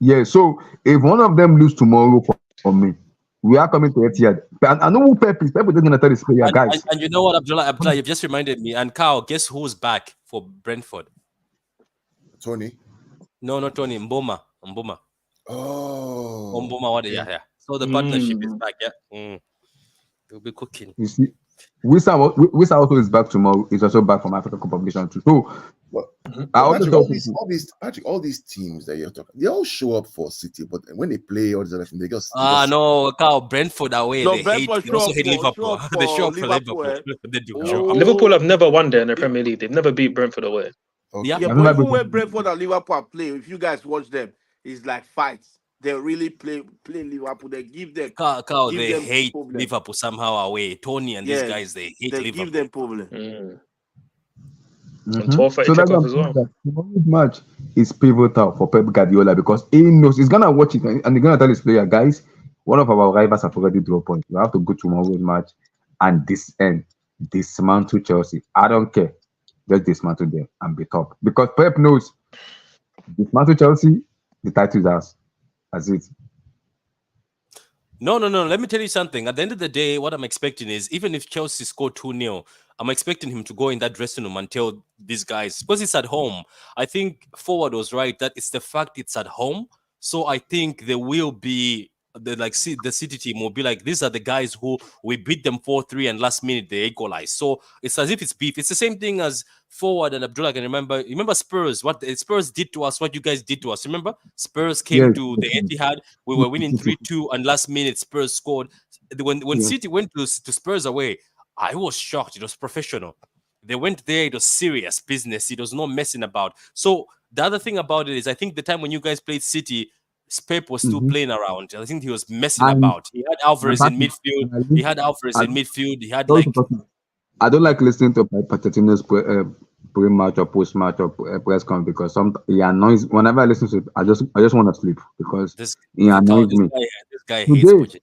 Yeah. So if one of them lose tomorrow for me, we are coming to Etihad. I know who Pep is. Pep is going to tell his player, guys. And you know what, Abdullah, you've just reminded me. And Carl, guess who's back for Brentford? Tony. No, not Tony. Mboma. Oh. Mboma, what? Yeah. So the partnership is back. Yeah. They'll be cooking. You see, Wissa also is back tomorrow. He's also back from Africa Cup of Nations too. So all these teams that you're talking, they all show up for City, but when they play all these other things, they just no, Carl, Brentford away. No, They Brentford also hate show up Liverpool. for They show up for Liverpool, Liverpool. They do. Oh. Liverpool have never won there in the Premier League. They've never beat Brentford away. Okay. Yeah. Yeah, but even when Brentford and Liverpool play, if you guys watch them, it's like fights. They really play Liverpool. They give them Carl, give they them hate problem. Liverpool somehow away. Tony and these guys, they hate They Liverpool. give them problem. And 12:30 so that's kickoff as well. Tomorrow's match is pivotal for Pep Guardiola, because he knows he's gonna watch it and he's gonna tell his player, guys, one of our rivals have already dropped points. You have to go tomorrow's match and dismantle Chelsea. I don't care. Just dismantle them and be top. Because Pep knows, dismantle Chelsea, the title is ours. That's it. No. Let me tell you something. At the end of the day, what I'm expecting is, even if Chelsea score 2-0, I'm expecting him to go in that dressing room and tell these guys, because it's at home. I think Forward was right that it's the fact it's at home. So I think there will be the City team will be like, these are the guys who we beat them 4-3 and last minute they equalize. So it's as if it's beef. It's the same thing as Forward and Abdullah can remember Spurs, what Spurs did to us, what you guys did to us. Remember, Spurs came to the Etihad, we were winning 3-2 and last minute Spurs scored. When City went to Spurs away, I was shocked. It was professional. They went there, it was serious business. It was not messing about. So the other thing about it is, I think the time when you guys played City, Pep was still playing around. I think he was messing about. He had Alvarez in midfield. He had I don't like listening to Pochettino's pre-match or post-match or press conference, because he annoys. Whenever I listen to it, I just want to sleep because he annoys me. This guy hates Pochettino.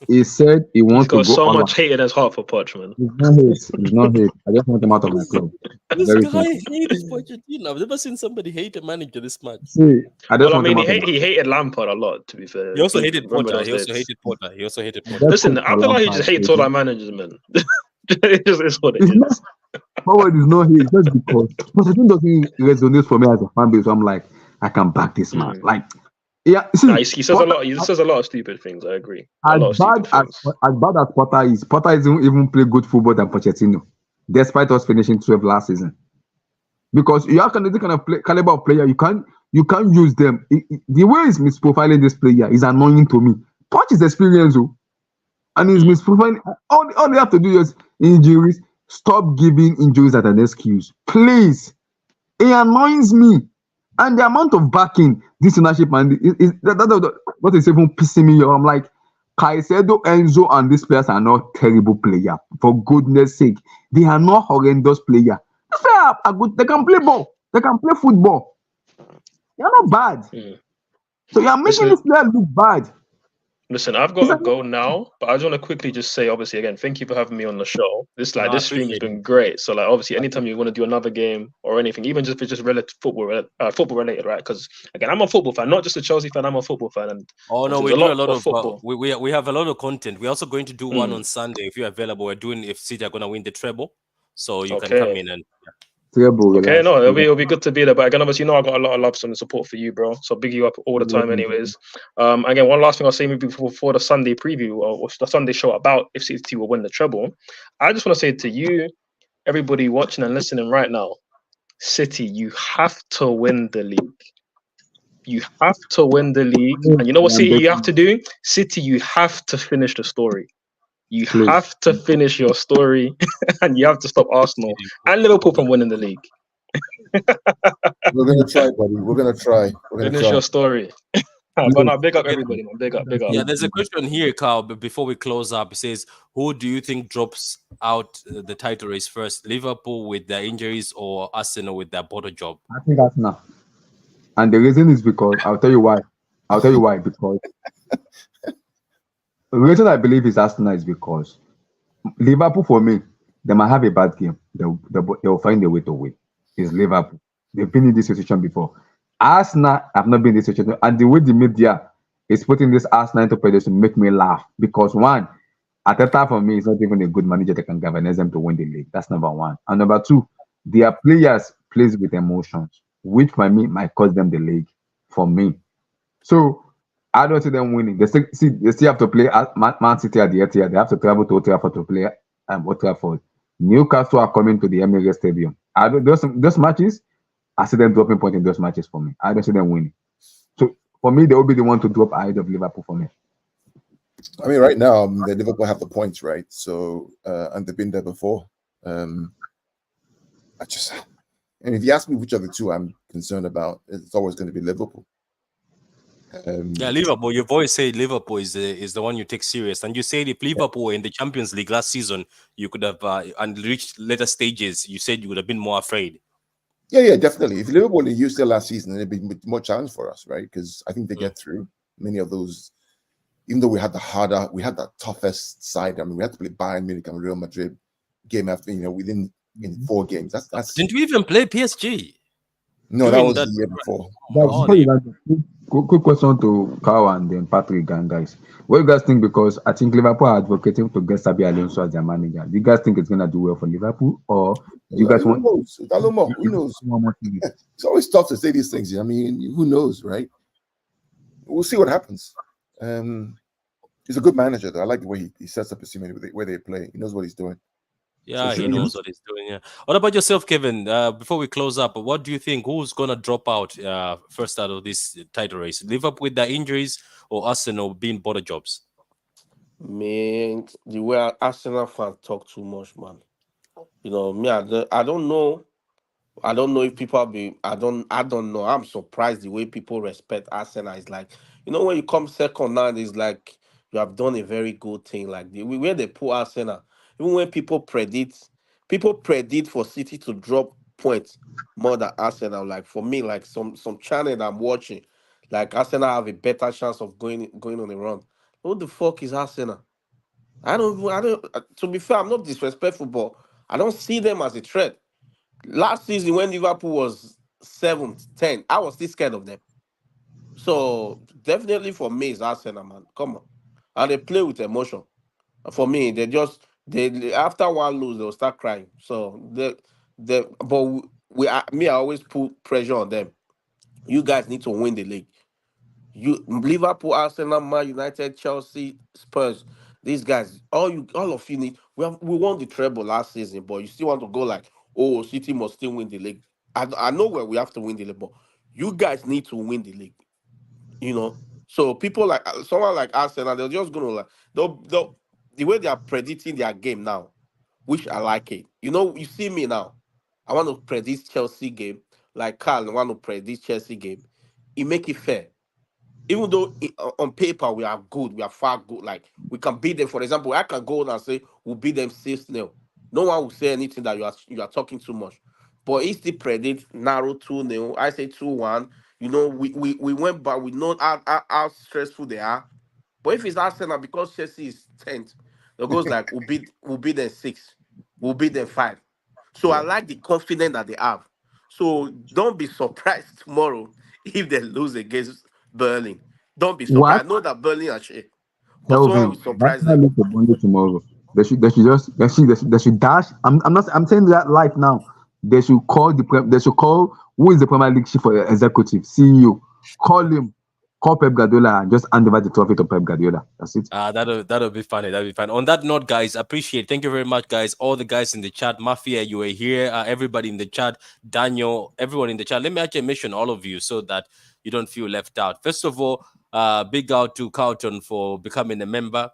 He said he He's wants to got go so all much out. hate in his heart for Poch, man. It's not hate. It's not hate. I just want him out of my club. This Very guy simple. hates Pochettino. I've never seen somebody hate a manager this much. See, I just Well, I want him mean, out of my he hated Lampard a lot, to be fair. He also Keith, hated remember Potter. those He also days? hated Potter. He also hated Potter. Just Listen, cook I for feel like he Lampard. just hates all our managers, man. It just is what it It's not is. forward is not hate just because Pochettino doesn't resonate for me as a fan base. So I'm like, I can back this man. Mm. Like, yeah, see, Nah, he says a Potter, lot. He says a lot of stupid things. I agree. A as lot of bad stupid as things. Potter is, Potter isn't even play good football than Pochettino, despite us finishing 12 last season. Because you have this kind of caliber of player, you can't use them. The way he's misprofiling this player is annoying to me. Poch is experienced, and he's misprofiling. All they have to do is injuries. Stop giving injuries as an excuse, please. It annoys me, and the amount of backing this ownership and what is even pissing me off. I'm like, Caicedo, Enzo, and these players are not terrible players. For goodness sake, they are not horrendous players. These players are good. They can play ball. They can play football. They are not bad. Mm. So you are making Listen, this player look bad. Listen, I've got to go now, but I just want to quickly just say, obviously, again, thank you for having me on the show. This No, I this stream has appreciate been great. So, like, obviously, anytime you want to do another game or anything, even just if it's just related football related, right? Because again, I'm a football fan, not just a Chelsea fan. I'm a football fan, and Oh no, there's we a do a lot lot of of football. we have a lot of content. We're also going to do one Mm. on Sunday if you're available. We're doing if City are gonna win the treble, so you can come Okay. in and Terrible. Okay, Relax. no, it'll be good to be there. But again, obviously, I got a lot of love and support for you, bro. So big you up all the time, anyways. Again, one last thing I'll say maybe before the Sunday preview or the Sunday show about if City will win the treble. I just want to say to you, everybody watching and listening right now, City, you have to win the league. You have to win the league, and you know what City you have to do? City, you have to finish the story. You Please. have to finish your story, and you have to stop Arsenal and Liverpool from winning the league. We're gonna try, buddy. We're gonna try. We're gonna Finish try. your story. But now, big up everybody, man. Big up. yeah, there's a question here, Carl. But before we close up, it says, "Who do you think drops out the title race first? Liverpool with their injuries or Arsenal with their border job?" I think Arsenal. And the reason is because I'll tell you why. Because the reason I believe is Arsenal is because Liverpool, for me, they might have a bad game. They'll find a way to win. It's Liverpool. They've been in this situation before. Arsenal have not been in this situation. And the way the media is putting this Arsenal into place to make me laugh. Because one, Arteta for me is not even a good manager that can galvanize them to win the league. That's number one. And number two, their players plays with emotions, which for me might cost them the league. For me, so I don't see them winning. They still have to play at Man City at the Etihad. They have to travel to Old Trafford to play Old Trafford. Newcastle are coming to the Emirates Stadium. I don't those matches. I see them dropping points in those matches for me. I don't see them winning. So for me, they will be the one to drop ahead of Liverpool for me. I mean, right now, the Liverpool have the points, right? So, and they've been there before. And if you ask me which of the two I'm concerned about, it's always going to be Liverpool. Yeah, Liverpool. You've always said Liverpool is the one you take serious, and you said if Liverpool were in the Champions League last season, you could have and reached later stages. You said you would have been more afraid. Yeah, definitely. If Liverpool were used to last season, it'd be more challenge for us, right? Because I think they get through many of those. Even though we had the toughest side. I mean, we had to play Bayern Munich and Real Madrid game after, within 4 games. That's Didn't we even play PSG? No, that was the year before. Quick question to Carl and then Patrick and guys. What do you guys think? Because I think Liverpool are advocating to get Xabi Alonso as their manager. Do you guys think it's gonna do well for Liverpool, or do you guys want? Who knows? It's always tough to say these things. I mean, who knows, right? We'll see what happens. He's a good manager, though. I like the way he sets up his team, the way they play. He knows what he's doing. Yeah, he knows what he's doing. Yeah. What about yourself, Kevin? Before we close up, what do you think? Who's gonna drop out first out of this title race? Liverpool with their injuries or Arsenal being border jobs? Man, the way Arsenal fans talk too much, man. Me, I don't know. I don't know if people I don't know. I'm surprised the way people respect Arsenal. It's like, when you come second now, it's like you have done a very good thing. Like where they put Arsenal, even when people predict for City to drop points more than Arsenal. Like for me, like some channel that I'm watching, like Arsenal have a better chance of going on a run. Who the fuck is Arsenal? I don't. To be fair, I'm not disrespectful, but I don't see them as a threat. Last season when Liverpool was 7th, 10th, I was still scared of them. So definitely for me, it's Arsenal, man. Come on, and they play with emotion. For me, they after one lose, they'll start crying. So but I always put pressure on them. You guys need to win the league. You Liverpool, Arsenal, Man United, Chelsea, Spurs. These guys, all of you need. We won the treble last season, but you still want to go like, oh, City must still win the league. I know where we have to win the league, but you guys need to win the league. So people like someone like Arsenal, they're just gonna like the way they are predicting their game now, which I like it. You see me now. I want to predict Chelsea game, like Carl want to predict Chelsea game. It make it fair. Even though on paper we are good, we are far good. Like we can beat them. For example, I can go and say we'll beat them 6-0. No one will say anything that you are talking too much. But he still predict narrow 2-0. I say 2-1. We went back. We know how stressful they are. But if it's Arsenal, because Chelsea is 10th, it goes like we'll beat them 6, we'll beat them 5. So I like the confidence that they have. So don't be surprised tomorrow if they lose against Berlin. Don't be What? surprised. I know that Berlin are shit, but someone will Kelvin, surprise Arsenal them. lose to Burnley tomorrow. They should dash. I'm saying that live now. They should call who is the Premier League chief for executive CEO. Call him. Call Pep Guardiola and just hand over the trophy to Pep Guardiola. That's it. That'll be funny. That'll be fun. On that note, guys, appreciate. Thank you very much, guys. All the guys in the chat, Mafia, you were here. Everybody in the chat, Daniel, everyone in the chat. Let me actually mention all of you so that you don't feel left out. First of all, big out to Carlton for becoming a member.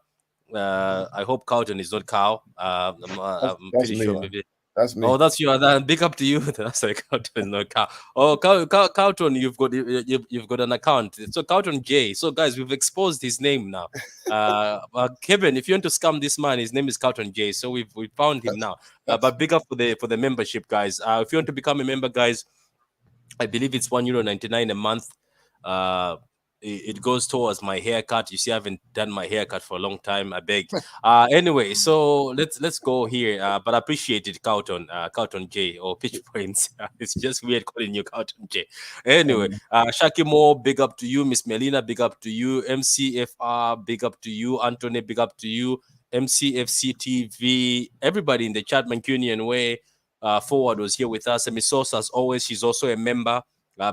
I hope Carlton is not Cow. I'm That's pretty me, sure yeah. maybe. That's me. Oh, that's you. Big up to you. That's like Carlton, no Cow. Oh, Carlton, you've got an account. So Carlton J. So guys, we've exposed his name now. Kevin, if you want to scam this man, his name is Carlton J. So we found him now. But big up for the membership, guys. If you want to become a member, guys, I believe it's €1.99 a month. It goes towards my haircut. You see, I haven't done my haircut for a long time. I beg. Anyway, so let's go here. But I appreciate it, Carlton J or Pitch Points. It's just weird calling you Carlton J. Anyway, Shakimo, big up to you. Miss Melina, big up to you. MCFR, big up to you. Anthony, big up to you. MCFC TV, everybody in the chat, Mancunian Way. Forward was here with us. Semisosa, as always, she's also a member.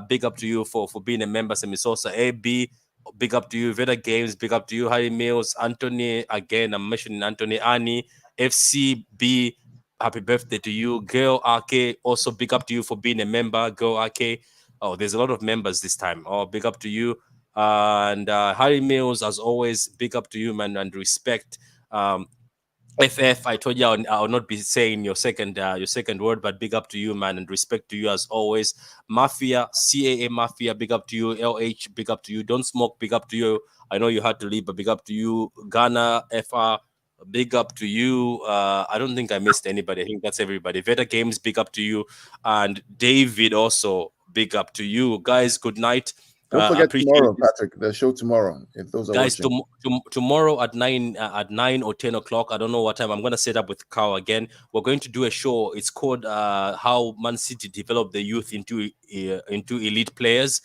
Big up to you for being a member, Semisosa. AB, big up to you. Veda Games, big up to you. Harry Mills, Anthony, again, I'm mentioning Anthony, Annie, FCB, happy birthday to you. Girl RK, also big up to you for being a member. Girl RK, oh, there's a lot of members this time. Oh, big up to you. And Harry Mills, as always, big up to you, man, and respect. FF, I told you I'll not be saying your second word, but big up to you, man, and respect to you as always. Mafia, CAA Mafia, big up to you. LH, big up to you. Don't Smoke, big up to you. I know you had to leave, but big up to you. Ghana, FR, big up to you. I don't think I missed anybody. I think that's everybody. Veda Games, big up to you. And David also, big up to you. Guys, good night. Don't forget tomorrow, Patrick. The show tomorrow. If those are guys, watching. tomorrow at 9 or 10 o'clock. I don't know what time. I'm gonna set up with Carl again. We're going to do a show. It's called "How Man City Developed the Youth into Elite Players."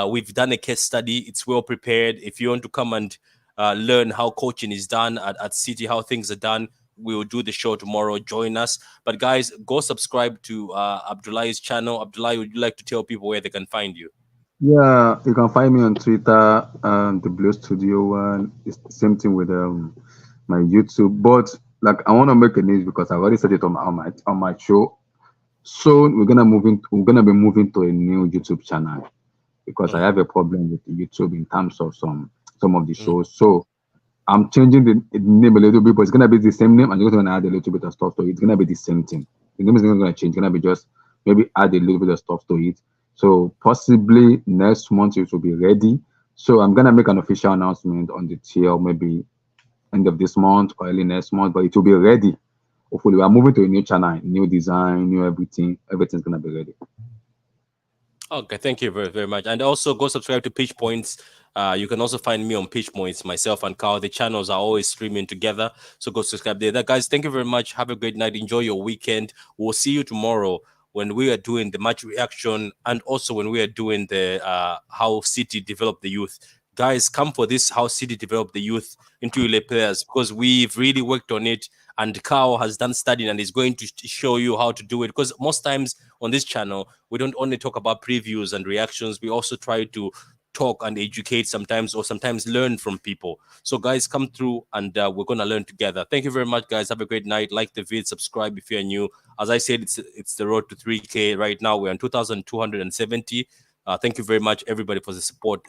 We've done a case study. It's well prepared. If you want to come and learn how coaching is done at City, how things are done, we will do the show tomorrow. Join us. But guys, go subscribe to Abdullah's channel. Abdullah, would you like to tell people where they can find you? Yeah, you can find me on Twitter, the Blue Studio One. It's the same thing with my YouTube. But like, I want to make a news because I've already said it on my show. Soon we're gonna be moving to a new YouTube channel because I have a problem with YouTube in terms of some of the shows. So I'm changing the name a little bit, but it's gonna be the same name. I'm just gonna add a little bit of stuff to it. It's gonna be the same thing. The name is not gonna change. It's gonna be just maybe add a little bit of stuff to it. So possibly next month it will be ready. So I'm gonna make an official announcement on the TL maybe end of this month or early next month, but it will be ready. Hopefully, we are moving to a new channel, new design, new everything. Everything's gonna be ready. Okay, thank you very, very much. And also go subscribe to Pitch Points. You can also find me on Pitchmo. It's myself and Carl. The channels are always streaming together, so go subscribe there. Guys, thank you very much. Have a great night. Enjoy your weekend. We'll see you tomorrow when we are doing the match reaction, and also when we are doing the how City develop the youth. Guys, come for this how City develop the youth into elite players, because we've really worked on it, and Carl has done studying and is going to show you how to do it. Because most times on this channel, we don't only talk about previews and reactions, we also try to talk and educate sometimes, or sometimes learn from people. So guys, come through and we're gonna learn together. Thank you very much, guys. Have a great night. Like the vid, subscribe if you're new. As I said, it's the road to 3K right now. We're on 2,270. Thank you very much, everybody, for the support.